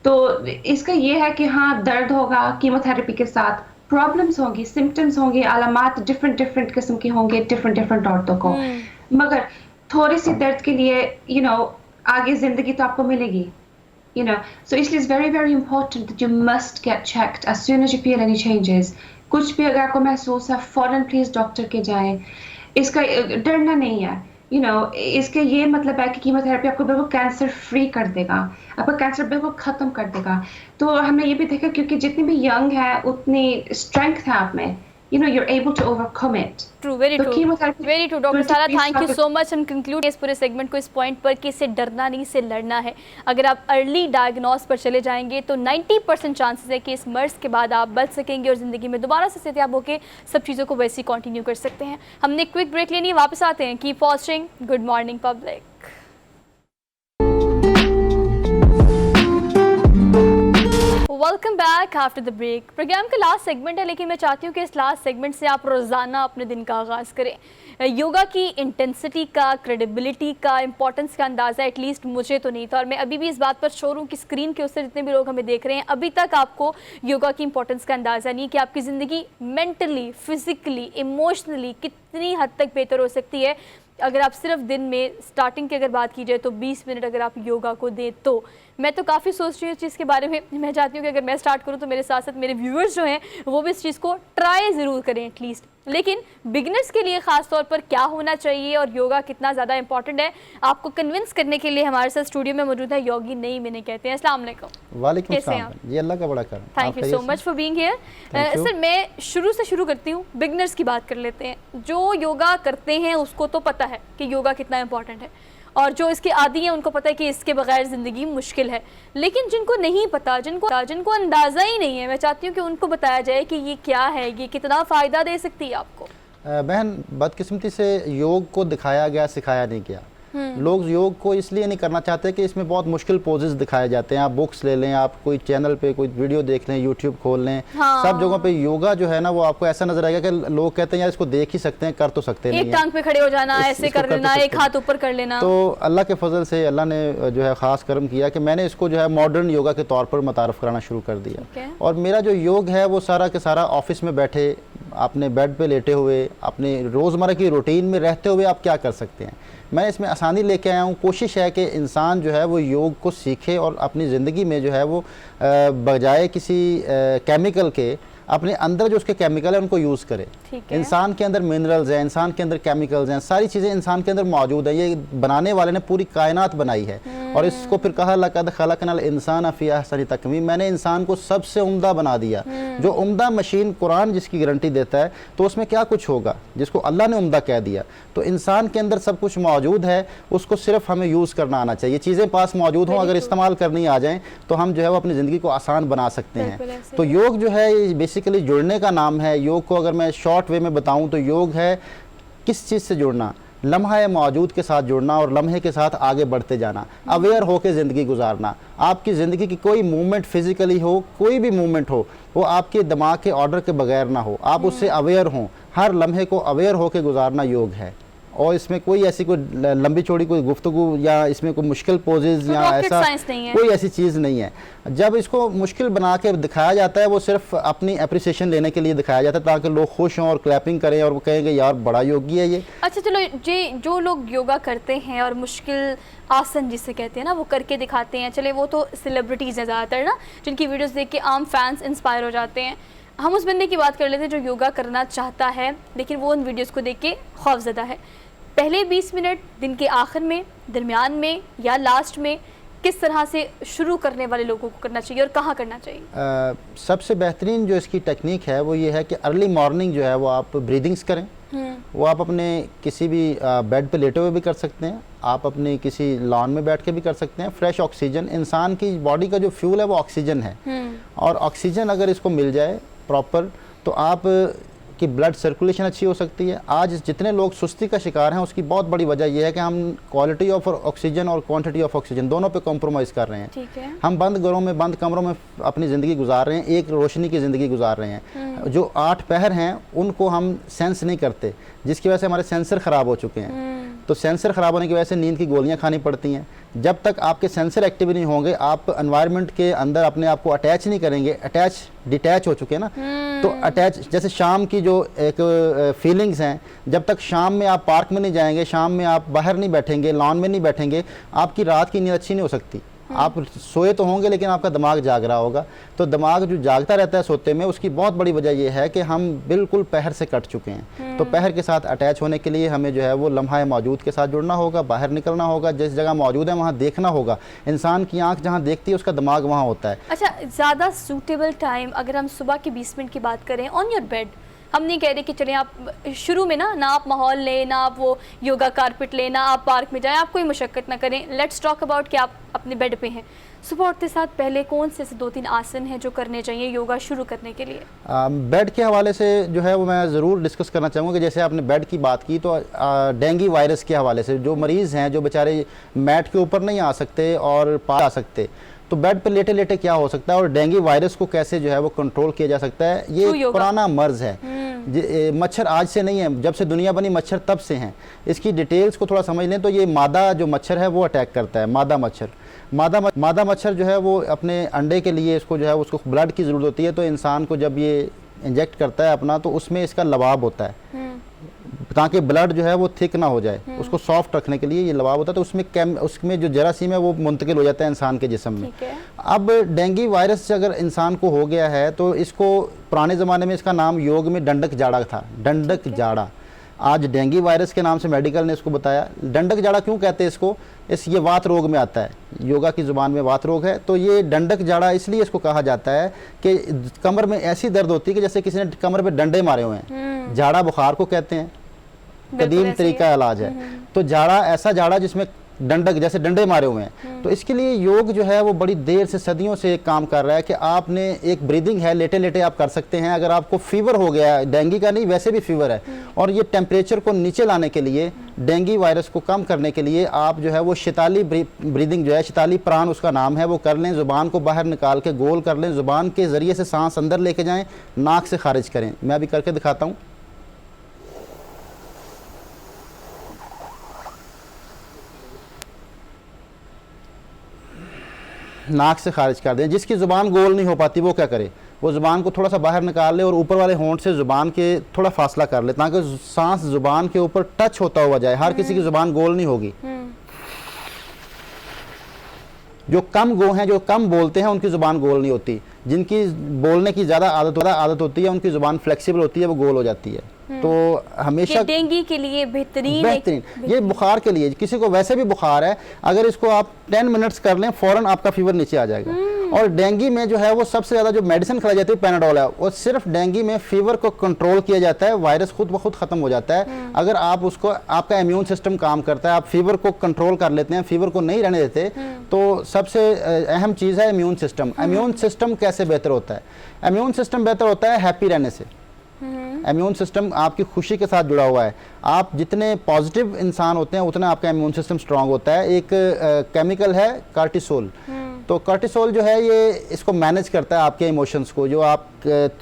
तो इसका ये है कि हाँ, दर्द होगा कीमोथेरेपी के साथ, प्रॉब्लम्स होंगी, सिम्टम्स होंगे, अलामात डिफरेंट किस्म के होंगे डिफरेंट औरतों को, मगर थोड़ी सी दर्द के लिए आगे जिंदगी तो आपको मिलेगी, so इसलिए it's very important that you must get checked as soon as you feel any changes। कुछ भी अगर आपको महसूस है फौरन प्लीज डॉक्टर के जाएं। इसका डरना नहीं है, इसके ये मतलब है कि कीमोथेरेपी आपको बिल्कुल कैंसर फ्री कर देगा, आपका कैंसर बिल्कुल खत्म कर देगा। तो हमने ये भी देखा क्योंकि जितनी भी यंग है उतनी स्ट्रेंथ है आप में, you're able to overcome it। True, very true doctor सारा, थैंक यू सो मच। हम कंक्लूड इस पूरे सेगमेंट को इस पॉइंट पर कि इससे डरना नहीं, इससे लड़ना है। अगर आप अर्ली डायग्नोस पर चले जाएंगे तो 90% चांसेस है कि इस मर्ज के बाद आप बच सकेंगे और ज़िंदगी में दोबारा से सेहतयाब होकर सब चीज़ों को वैसे ही कंटिन्यू कर सकते हैं। हमने क्विक ब्रेक लेनी है, वापस आते हैं। Keep watching good morning public. Welcome back after the break. Program का लास्ट सेगमेंट है, लेकिन मैं चाहती हूँ कि इस लास्ट सेगमेंट से आप रोज़ाना अपने दिन का आगाज़ करें। योगा की इंटेंसिटी का, क्रेडिबिलिटी का, इंपॉर्टेंस का अंदाज़ा एटलीस्ट मुझे तो नहीं था, और मैं अभी भी इस बात पर श्योर हूँ कि स्क्रीन के उससे जितने भी लोग हमें देख रहे हैं अभी तक आपको योगा की इंपॉर्टेंस का अंदाज़ा नहीं कि आपकी ज़िंदगी मेंटली, फिज़िकली, इमोशनली कितनी हद तक बेहतर हो सकती है अगर आप सिर्फ दिन में स्टार्टिंग की अगर बात की जाए तो 20 मिनट अगर आप योगा को दें। तो मैं तो काफ़ी सोच रही हूँ इस चीज़ के बारे में। मैं चाहती हूँ कि अगर मैं स्टार्ट करूँ तो मेरे साथ साथ मेरे व्यूअर्स जो हैं वो भी इस चीज़ को ट्राई ज़रूर करें एटलीस्ट। लेकिन बिगिनर्स के लिए ख़ास तौर पर क्या होना चाहिए और योगा कितना ज़्यादा इंपॉर्टेंट है, आपको कन्विंस करने के लिए हमारे साथ स्टूडियो में मौजूद है योगी नईम, इन्हें कहते हैं। अस्सलाम वालेकुम। वालेकुम सलाम। ये अल्लाह का बड़ा करम। Thank you so much for being here. Sir, मैं शुरू करती हूँ, बिगिनर्स की बात कर लेते हैं। जो योगा करते हैं उसको तो पता है कि योगा कितना इंपॉर्टेंट है, और जो इसके आदी हैं उनको पता है कि इसके बगैर ज़िंदगी मुश्किल है। लेकिन जिनको नहीं पता, जिनको अंदाज़ा ही नहीं है, मैं चाहती हूँ कि उनको बताया जाए कि ये क्या है, ये कितना फ़ायदा दे सकती है आपको। बहन, बदकिस्मती से योग को दिखाया गया, सिखाया नहीं गया। लोग योग को इसलिए नहीं करना चाहते कि इसमें बहुत मुश्किल पोजेस दिखाए जाते हैं। आप बुक्स ले लें, आप कोई चैनल पे कोई वीडियो देख लें, यूट्यूब खोल लें, हाँ। सब जगहों पे योगा जो है ना वो आपको ऐसा नजर आएगा कि लोग कहते हैं यार इसको देख ही सकते हैं, कर तो सकते नहीं एक टांग पे खड़े हो जाना, ऐसे कर लेना, एक हाथ ऊपर कर लेना। तो अल्लाह के फजल से अल्लाह ने जो है ख़ास करम किया कि मैंने इसको जो है मॉडर्न योगा के तौर पर मुतारफ़ कराना शुरू कर दिया। और मेरा जो योग है वो सारा के सारा ऑफिस में बैठे, अपने बेड पे लेटे हुए, अपने रोज़मर्रा की रूटीन में रहते हुए आप क्या कर सकते हैं, मैं इसमें आसानी लेके आया हूँ। कोशिश है कि इंसान जो है वो योग को सीखे और अपनी ज़िंदगी में जो है वो बजाय किसी केमिकल के अपने अंदर जो उसके केमिकल है उनको यूज़ करे। इंसान के अंदर मिनरल्स हैं, इंसान के अंदर केमिकल्स हैं, सारी चीज़ें इंसान के अंदर मौजूद है। ये बनाने वाले ने पूरी कायनात बनाई है और इसको फिर कहा लक़द ख़लक़नल इंसान फ़ी अहसनि तक़वीम, मैंने इंसान को सबसे उम्दा बना दिया। जो उम्दा मशीन कुरान जिसकी गारंटी देता है तो उसमें क्या कुछ होगा जिसको अल्लाह ने उम्दा कह दिया। तो इंसान के अंदर सब कुछ मौजूद है, उसको सिर्फ हमें यूज़ करना आना चाहिए। चीज़ें पास मौजूद हों, अगर इस्तेमाल करनी आ जाएँ तो हम जो है वो अपनी ज़िंदगी को आसान बना सकते हैं। तो योग जो है बेसिकली जुड़ने का नाम है। योग को अगर मैं शॉर्ट वे में बताऊं तो योग है किस चीज़ से जुड़ना, लम्हा मौजूद के साथ जुड़ना और लम्हे के साथ आगे बढ़ते जाना, अवेयर होकर ज़िंदगी गुजारना। आपकी ज़िंदगी की कोई मूवमेंट फिज़िकली हो, कोई भी मूवमेंट हो, वो आपके दिमाग के ऑर्डर के बगैर ना हो, आप उससे अवेयर हों। हर लम्हे को अवेयर होकर गुजारना योग है। और इसमें कोई ऐसी कोई लंबी चौड़ी कोई गुफ्तगू या इसमें कोई मुश्किल पोजेज या ऐसा कोई ऐसी चीज़ नहीं है। जब इसको मुश्किल बना के दिखाया जाता है वो सिर्फ अपनी अप्रिसिएशन लेने के लिए दिखाया जाता है ताकि लोग खुश हों और क्लैपिंग करें और वो कहेंगे यार बड़ा योगी है ये। अच्छा चलो, जो लोग योगा करते हैं और मुश्किल आसन जिसे कहते हैं ना वो करके दिखाते हैं, चले वो तो सेलिब्रिटीज़ हैं ज़्यादातर ना, जिनकी वीडियोज़ देख के आम फैंस इंस्पायर हो जाते हैं। हम उस बंदे की बात कर लेते हैं जो योगा करना चाहता है लेकिन वो उन वीडियोज़ को देख के खौफज़दा है। पहले 20 मिनट दिन के आखिर में, दरमियान में या लास्ट में किस तरह से शुरू करने वाले लोगों को करना चाहिए और कहाँ करना चाहिए? सबसे बेहतरीन जो इसकी टेक्निक है वो ये है कि अर्ली मॉर्निंग जो है वो आप ब्रीदिंग्स करें। वो आप अपने किसी भी बेड पे लेटे हुए भी कर सकते हैं, आप अपने किसी लॉन में बैठ के भी कर सकते हैं। फ्रेश ऑक्सीजन, इंसान की बॉडी का जो फ्यूल है वो ऑक्सीजन है और ऑक्सीजन अगर इसको मिल जाए प्रॉपर तो आप कि ब्लड सर्कुलेशन अच्छी हो सकती है। आज जितने लोग सुस्ती का शिकार हैं उसकी बहुत बड़ी वजह यह है कि हम क्वालिटी ऑफ ऑक्सीजन और क्वांटिटी ऑफ ऑक्सीजन दोनों पे कॉम्प्रोमाइज़ कर रहे हैं। ठीक है। हम बंद घरों में, बंद कमरों में अपनी ज़िंदगी गुजार रहे हैं, एक रोशनी की ज़िंदगी गुजार रहे हैं। जो 8 पहर हैं उनको हम सेंस नहीं करते, जिसकी वजह से हमारे सेंसर ख़राब हो चुके हैं। तो सेंसर ख़राब होने की वजह से नींद की गोलियां खानी पड़ती हैं। जब तक आपके सेंसर एक्टिव नहीं होंगे आप एनवायरनमेंट के अंदर अपने आप को अटैच नहीं करेंगे, डिटैच हो चुके हैं ना, तो अटैच जैसे शाम की जो एक फीलिंग्स हैं, जब तक शाम में आप पार्क में नहीं जाएंगे, शाम में आप बाहर नहीं बैठेंगे, लॉन में नहीं बैठेंगे, आपकी रात की नींद अच्छी नहीं हो सकती। आप सोए तो होंगे लेकिन आपका दिमाग जाग रहा होगा। तो दिमाग जो जागता रहता है सोते में, उसकी बहुत बड़ी वजह यह है कि हम बिल्कुल पहर से कट चुके हैं। तो पहर के साथ अटैच होने के लिए हमें जो है वो लम्हा मौजूद के साथ जुड़ना होगा, बाहर निकलना होगा, जिस जगह मौजूद है वहाँ देखना होगा। इंसान की आंख जहाँ देखती है उसका दिमाग वहाँ होता है। अच्छा, ज़्यादा सूटेबल टाइम अगर हम सुबह के 20 मिनट की बात करें ऑन योर बेड, हम नहीं कह रहे कि चलें आप शुरू में ना आप माहौल लें, ना आप वो योगा कारपेट लें, ना आप पार्क में जाएं, आप कोई मुशक्कत ना करें। लेट्स टॉक अबाउट कि आप अपने बेड पे हैं। सुबह उठते साथ पहले कौन से 2-3 आसन हैं जो करने चाहिए योगा शुरू करने के लिए? बेड के हवाले से जो है वो मैं ज़रूर डिस्कस करना चाहूँगा कि जैसे आपने बेड की बात की तो डेंगू वायरस के हवाले से जो मरीज़ हैं जो बेचारे मैट के ऊपर नहीं आ सकते और पार आ सकते, तो बेड पर लेटे लेटे क्या हो सकता है और डेंगू वायरस को कैसे जो है वो कंट्रोल किया जा सकता है। ये पुराना मर्ज है। मच्छर आज से नहीं है, जब से दुनिया बनी मच्छर तब से हैं। इसकी डिटेल्स को थोड़ा समझ लें तो ये मादा जो मच्छर है वो अटैक करता है, मादा मच्छर। मादा मच्छर जो है वो अपने अंडे के लिए इसको जो है उसको ब्लड की ज़रूरत होती है। तो इंसान को जब ये इंजेक्ट करता है अपना, तो उसमें इसका लबाब होता है ताकि ब्लड जो है वो थिक ना हो जाए, उसको सॉफ्ट रखने के लिए ये लबाब होता है। तो उसमें जो जरासीम है वो मुंतकिल हो जाता है इंसान के जिस्म में। अब डेंगू वायरस से अगर इंसान को हो गया है तो इसको पुराने ज़माने में इसका नाम योग में डंडक जाड़ा था, डंडक जाड़ा। आज डेंगू वायरस के नाम से मेडिकल ने इसको बताया। डंडक जाड़ा क्यों कहते हैं इसको? ये वात रोग में आता है, योगा की ज़ुबान में वात रोग है। तो ये डंडक जाड़ा इसलिए इसको कहा जाता है कि कमर में ऐसी दर्द होती है कि जैसे किसी ने कमर पे डंडे मारे हुए हैं। जाड़ा बुखार को कहते हैं, कदीम तरीका इलाज है। तो जाड़ा ऐसा जाड़ा जिसमें डंडक जैसे डंडे मारे हुए हैं। तो इसके लिए योग जो है वो बड़ी देर से सदियों से एक काम कर रहा है कि आपने एक ब्रीदिंग है, लेटे लेटे आप कर सकते हैं। अगर आपको फीवर हो गया है, डेंगू का नहीं वैसे भी फीवर है, और ये टेम्परेचर को नीचे लाने के लिए, डेंगू वायरस को कम करने के लिए आप जो है वो शैताली ब्रीदिंग जो है, शैताली प्राण उसका नाम है, वो कर लें। ज़ुबान को बाहर निकाल के गोल कर लें, ज़ुबान के ज़रिए से सांस अंदर लेके जाएं, नाक से खारिज करें। मैं अभी करके दिखाता हूँ। नाक से खारिज कर दें। जिसकी ज़ुबान गोल नहीं हो पाती वो क्या करे, वो ज़ुबान को थोड़ा सा बाहर निकाल ले और ऊपर वाले होंठ से ज़ुबान के थोड़ा फासला कर ले, ताकि सांस ज़ुबान के ऊपर टच होता हुआ जाए। हर किसी की ज़ुबान गोल नहीं होगी। जो कम गो हैं, जो कम बोलते हैं, उनकी ज़ुबान गोल नहीं होती। जिनकी बोलने की ज़्यादा आदत होती है, उनकी ज़ुबान फ्लेक्सिबल होती है, वो गोल हो जाती है। तो हमेशा डेंगू के लिए बेहतरीन ये बुखार के लिए, किसी को वैसे भी बुखार है, अगर इसको आप 10 मिनट्स कर लें फ़ौरन आपका फीवर नीचे आ जाएगा। और डेंगू में जो है वो सबसे ज़्यादा जो मेडिसिन खिलाई जाती है पैनाडोल है, वो सिर्फ डेंगू में फीवर को कंट्रोल किया जाता है, वायरस खुद ब खुद ख़त्म हो जाता है। अगर आप उसको, आपका इम्यून सिस्टम काम करता है, आप फीवर को कंट्रोल कर लेते हैं, फीवर को नहीं रहने देते, तो सबसे अहम चीज़ है इम्यून सिस्टम। इम्यून सिस्टम कैसे बेहतर होता है? इम्यून सिस्टम बेहतर होता है हैप्पी रहने से। इम्यून सिस्टम आपकी खुशी के साथ जुड़ा हुआ है। आप जितने पॉजिटिव इंसान होते हैं उतना आपका इम्यून सिस्टम स्ट्रांग होता है। एक केमिकल है कार्टिसोल। तो कार्टिसोल जो है ये इसको मैनेज करता है आपके इमोशंस को, जो आप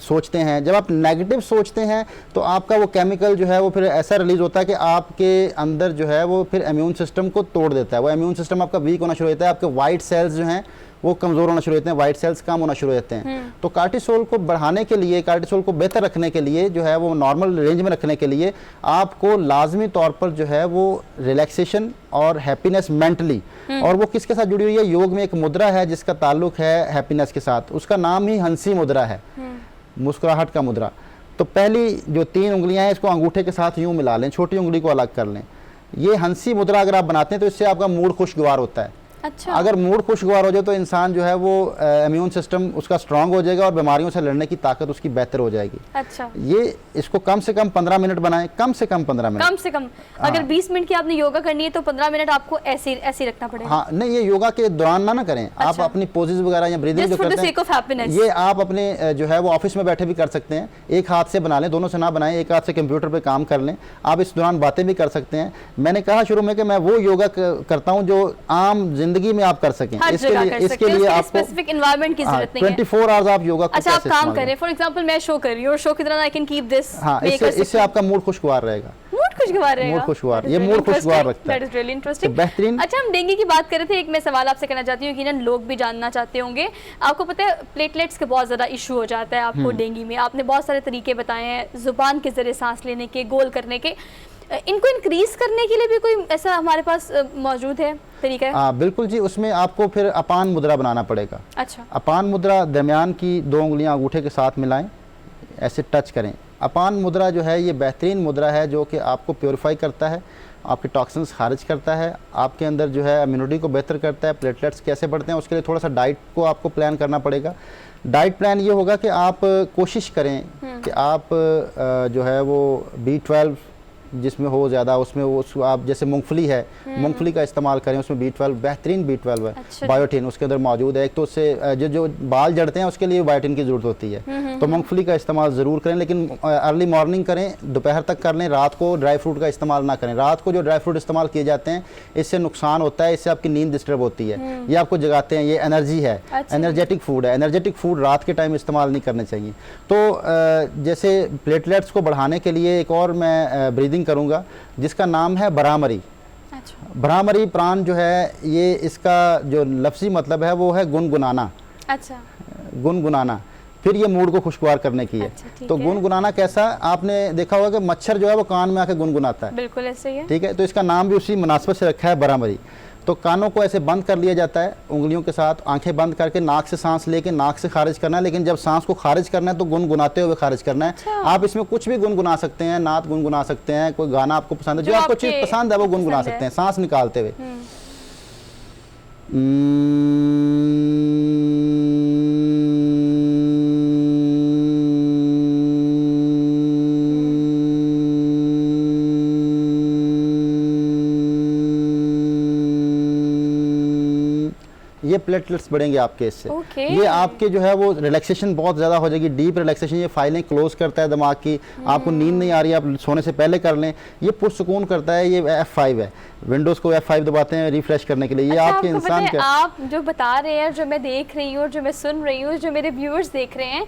सोचते हैं। जब आप नेगेटिव सोचते हैं तो आपका वो केमिकल जो है वो फिर ऐसा रिलीज होता है कि आपके अंदर जो है वो फिर इम्यून सिस्टम को तोड़ देता है। वो इम्यून सिस्टम आपका वीक होना शुरू होता है, आपके वाइट सेल्स जो हैं वो कमज़ोर होना शुरू होते हैं, वाइट सेल्स कम होना शुरू होते हैं। तो कार्टिसोल को बढ़ाने के लिए, कार्टिसोल को बेहतर रखने के लिए जो है वो नॉर्मल रेंज में रखने के लिए आपको लाजमी तौर पर जो है वो रिलैक्सेशन और हैप्पीनेस मेंटली, और वो किसके साथ जुड़ी हुई है? योग में एक मुद्रा है जिसका ताल्लुक है हैप्पीनेस के साथ, उसका नाम ही हंसी मुद्रा है, मुस्कुराहट का मुद्रा। तो पहली जो 3 उंगलियां हैं इसको अंगूठे के साथ यूं मिला लें, छोटी उंगली को अलग कर लें। ये हंसी मुद्रा अगर आप बनाते हैं तो इससे आपका मूड खुशगवार होता है। अच्छा। अगर मूड खुशगवार हो जाए तो इंसान जो है वो इम्यून सिस्टम उसका स्ट्रांग हो जाएगा और बीमारियों से लड़ने की ताकत उसकी बेहतर हो जाएगी। अच्छा। ये इसको कम से कम 15 मिनट बनाएं, कम से कम 15 मिनट। कम से कम अगर 20 मिनट की आपने योगा करनी है तो 15 मिनट आपको ऐसे ऐसे रखना पड़ेगा। हाँ, नहीं, ये योगा के दौरान ना करें। अच्छा। आप अपनी पोजेज वगैरह या ब्रीदिंग जो करते हैं ये आप अपने जो है वो ऑफिस में बैठे भी कर सकते हैं। एक हाथ से बना लें, दोनों से ना बनाएं, एक हाथ से कंप्यूटर पे काम कर लें। आप इस दौरान बातें भी कर सकते हैं। मैंने कहा शुरू में कि मैं वो योगा करता हूँ जो आम जिंदगी में आप कर सकें। इसके लिए आपको स्पेसिफिक एनवायरनमेंट की जरूरत नहीं है। 24 आवर्स आप योगा को अच्छा, आप काम करें, फॉर एग्जांपल मैं शो कर रही हूं और शो के दौरान आई कैन कीप दिस। हाँ, इससे आपका मूड खुशगवार रहेगा। मूड खुशगवार रहेगा। मूड खुशगवार, ये मूड खुशगवार रखता है। That is really interesting. बेहतरीन। अच्छा, हम डेंगू की बात कर रहे थे, एक मैं सवाल आपसे करना चाहती हूँ, यकीनन लोग भी जानना चाहते होंगे। आपको पता है प्लेटलेट्स के बहुत ज्यादा इशू हो जाता है आपको डेंगू में। आपने बहुत सारे तरीके बताए हैं, जुबान के जरिए सांस लेने के, गोल करने के। इनको इंक्रीज करने के लिए भी कोई ऐसा हमारे पास मौजूद है तरीका? हाँ, बिल्कुल जी। उसमें आपको फिर अपान मुद्रा बनाना पड़ेगा। अच्छा। अपान मुद्रा दरमियान की 2 उंगलियां अंगूठे के साथ मिलाएं, ऐसे टच करें। अपान मुद्रा जो है ये बेहतरीन मुद्रा है जो कि आपको प्योरीफाई करता है, आपके टॉक्सिन्स खारिज करता है, आपके अंदर जो है इम्यूनिटी को बेहतर करता है। प्लेटलेट्स कैसे बढ़ते हैं उसके लिए थोड़ा सा डाइट को आपको प्लान करना पड़ेगा। डाइट प्लान ये होगा कि आप कोशिश करें कि आप जो है वो B12 जिसमें हो ज़्यादा, उसमें वो आप जैसे मूंगफली है, मूंगफली का इस्तेमाल करें। उसमें B12 बेहतरीन B12 है। अच्छा। बायोटिन उसके अंदर मौजूद है। एक तो उससे जो बाल जड़ते हैं उसके लिए बायोटिन की ज़रूरत होती है, तो मूंगफली का इस्तेमाल ज़रूर करें, लेकिन अर्ली मॉर्निंग करें, दोपहर तक कर लें। रात को ड्राई फ्रूट का इस्तेमाल ना करें। रात को जो ड्राई फ्रूट इस्तेमाल किए जाते हैं इससे नुकसान होता है, इससे आपकी नींद डिस्टर्ब होती है, ये आपको जगाते हैं, ये एनर्जी है। अच्छा। एनर्जेटिक फूड है। एनर्जेटिक फूड रात के टाइम इस्तेमाल नहीं करने चाहिए। तो जैसे प्लेटलेट्स को बढ़ाने के लिए एक और मैं ब्रीदिंग करूँगा जिसका नाम है भ्रामरी। अच्छा। भ्रामरी प्राण जो है ये इसका जो लफ्ज़ी मतलब है वो है गुनगुनाना। अच्छा। गुनगुनाना। फिर ये मूड को खुशगवार करने की है। अच्छा, तो गुनगुनाना कैसा? आपने देखा होगा कि मच्छर जो है वो कान में आके गुनगुनाता है। बिल्कुल ऐसे ही है। ठीक है, तो इसका नाम भी उसी मुनासिबत से रखा है, भ्रामरी। तो कानों को ऐसे बंद कर लिया जाता है उंगलियों के साथ, आंखें बंद करके नाक से सांस लेके नाक से खारिज करना है, लेकिन जब सांस को खारिज करना है तो गुनगुनाते हुए खारिज करना है। अच्छा। आप इसमें कुछ भी गुनगुना सकते हैं, नात गुनगुना सकते हैं, कोई गाना आपको पसंद है, जो आपको चीज़ पसंद है वो गुनगुना सकते हैं सांस निकालते हुए। ये प्लेटलेट्स बढ़ेंगे आपके इससे। Okay. ये आपके जो है वो रिलैक्सेशन बहुत ज़्यादा हो जाएगी, डीप रिलैक्सेशन। ये फाइलें क्लोज करता है दिमाग की, आपको नींद नहीं आ रही, आप सोने से पहले कर लें। ये पुरसुकून करता है। ये F5 है, विंडोज़ को F5 दबाते हैं रिफ्रेश करने के लिए। ये आपके आपको इंसान पता है, का आप जो बता रहे हैं, जो मैं देख रही हूँ, जो मैं सुन रही हूँ, जो मेरे व्यूअर्स देख रहे हैं,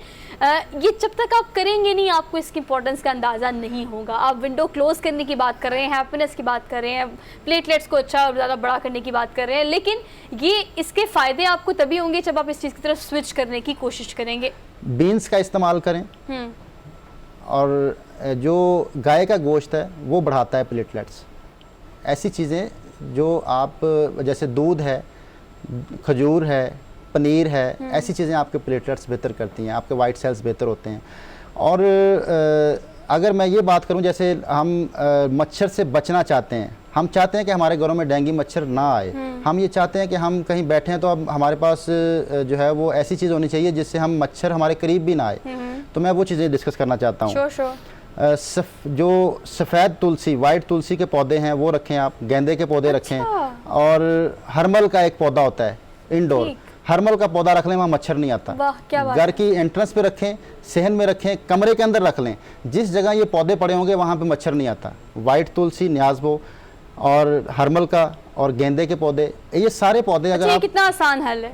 ये जब तक आप करेंगे नहीं आपको इसकी इंपॉर्टेंस का अंदाज़ा नहीं होगा। आप विंडो क्लोज करने की बात कर रहे हैं, हैप्पीनेस की बात कर रहे हैं, प्लेटलेट्स को अच्छा और ज़्यादा बड़ा करने की बात कर रहे हैं, लेकिन ये इसके फ़ायदे आपको तभी होंगे जब आप इस चीज़ की तरफ स्विच करने की कोशिश करेंगे। बीन्स का इस्तेमाल करें, और जो गाय का गोश्त है वो बढ़ाता है प्लेटलेट्स। ऐसी चीज़ें जो आप, जैसे दूध है, खजूर है, पनीर है, ऐसी चीज़ें आपके प्लेटलेट्स बेहतर करती हैं, आपके वाइट सेल्स बेहतर होते हैं। और अगर मैं ये बात करूं, जैसे हम मच्छर से बचना चाहते हैं, हम चाहते हैं कि हमारे घरों में डेंगू मच्छर ना आए। हम ये चाहते हैं कि हम कहीं बैठे हैं तो अब हमारे पास जो है वो ऐसी चीज़ होनी चाहिए जिससे हम मच्छर हमारे करीब भी ना आए। तो मैं वो चीज़ें डिस्कस करना चाहता हूँ। जो सफ़ेद तुलसी, वाइट तुलसी के पौधे हैं वो रखें आप, गेंदे के पौधे रखें, और हरमल का एक पौधा होता है इंडोर, हरमल का पौधा रख लें, वहाँ मच्छर नहीं आता। वाह, क्या बात घर की एंट्रेंस पे रखें, सहन में रखें, कमरे के अंदर रख लें, जिस जगह ये पौधे पड़े होंगे वहाँ पे मच्छर नहीं आता। वाइट तुलसी, न्याज़बो और हरमल का और गेंदे के पौधे, ये सारे पौधे अगर आप, कितना आसान हल है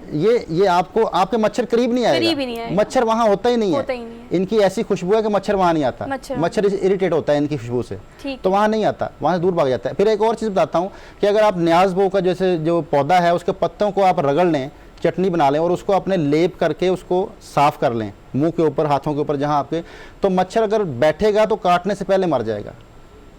ये आपको, आपके मच्छर करीब नहीं आएगा, मच्छर वहाँ होता ही नहीं है। इनकी ऐसी खुशबू है कि मच्छर वहाँ नहीं आता, मच्छर इरिटेट होता है इनकी खुशबू से, तो वहाँ नहीं आता, वहाँ से दूर भाग जाता है। फिर एक और चीज़ बताता हूँ कि अगर आप न्याज़बो का जैसे जो पौधा है उसके पत्तों को आप रगड़ लें, चटनी बना लें और उसको अपने लेप करके उसको साफ़ कर लें मुंह के ऊपर, हाथों के ऊपर जहाँ आपके, तो मच्छर अगर बैठेगा तो काटने से पहले मर जाएगा।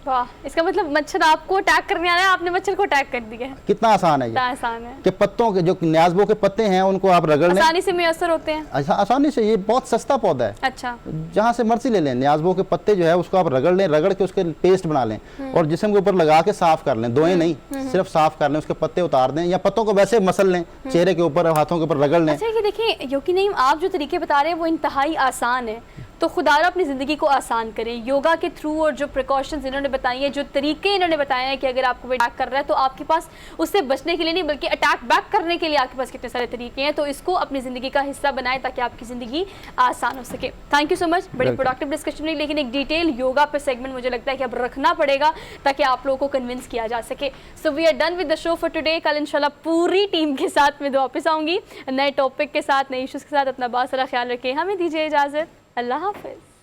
वाह, इसका मतलब मच्छर आपको अटैक करने आ रहा है, आपने मच्छर को अटैक कर दिया है। कितना आसान है ये, आसान है कि पत्तों के जो न्याज़बो के पत्ते हैं उनको आप रगड़ लें, आसानी से मुयस्सर होते हैं। आसानी से, ये बहुत सस्ता पौधा है। अच्छा, जहाँ से मर्जी ले लें, न्याज़बो के पत्ते जो है उसको आप रगड़ लें, रगड़ के उसके पेस्ट बना लें और जिस्म के ऊपर लगा के साफ कर लें, धोएं नहीं, सिर्फ साफ कर लें, उसके पत्ते उतार दें, या पत्तों को वैसे मसल लें, चेहरे के ऊपर, हाथों के ऊपर रगड़ लें। अच्छा, ये देखिए योगी नईम, आप जो तरीके बता रहे हैं वो इंतहाई आसान है, तो खुदारा अपनी ज़िंदगी को आसान करें योगा के थ्रू, और जो प्रिकॉशंस इन्होंने बताई हैं, जो तरीके इन्होंने बताए हैं कि अगर आपको अटैक कर रहा है तो आपके पास उससे बचने के लिए नहीं बल्कि अटैक बैक करने के लिए आपके पास कितने सारे तरीके हैं, तो इसको अपनी ज़िंदगी का हिस्सा बनाएं ताकि आपकी ज़िंदगी आसान हो सके। थैंक यू सो मच, बड़ी प्रोडक्टिव डिस्कशन रही, लेकिन एक डिटेल योगा पे सेगमेंट मुझे लगता है कि अब रखना पड़ेगा ताकि आप लोगों को कन्विंस किया जा सके। So we are done with the show for today. कल इंशाल्लाह पूरी टीम के साथ मैं वापस आऊँगी नए टॉपिक के साथ, नए इशूज़ के साथ। अपना बहुत सारा ख्याल रखें, हमें दीजिए इजाज़त, अल्लाह हाफिज़।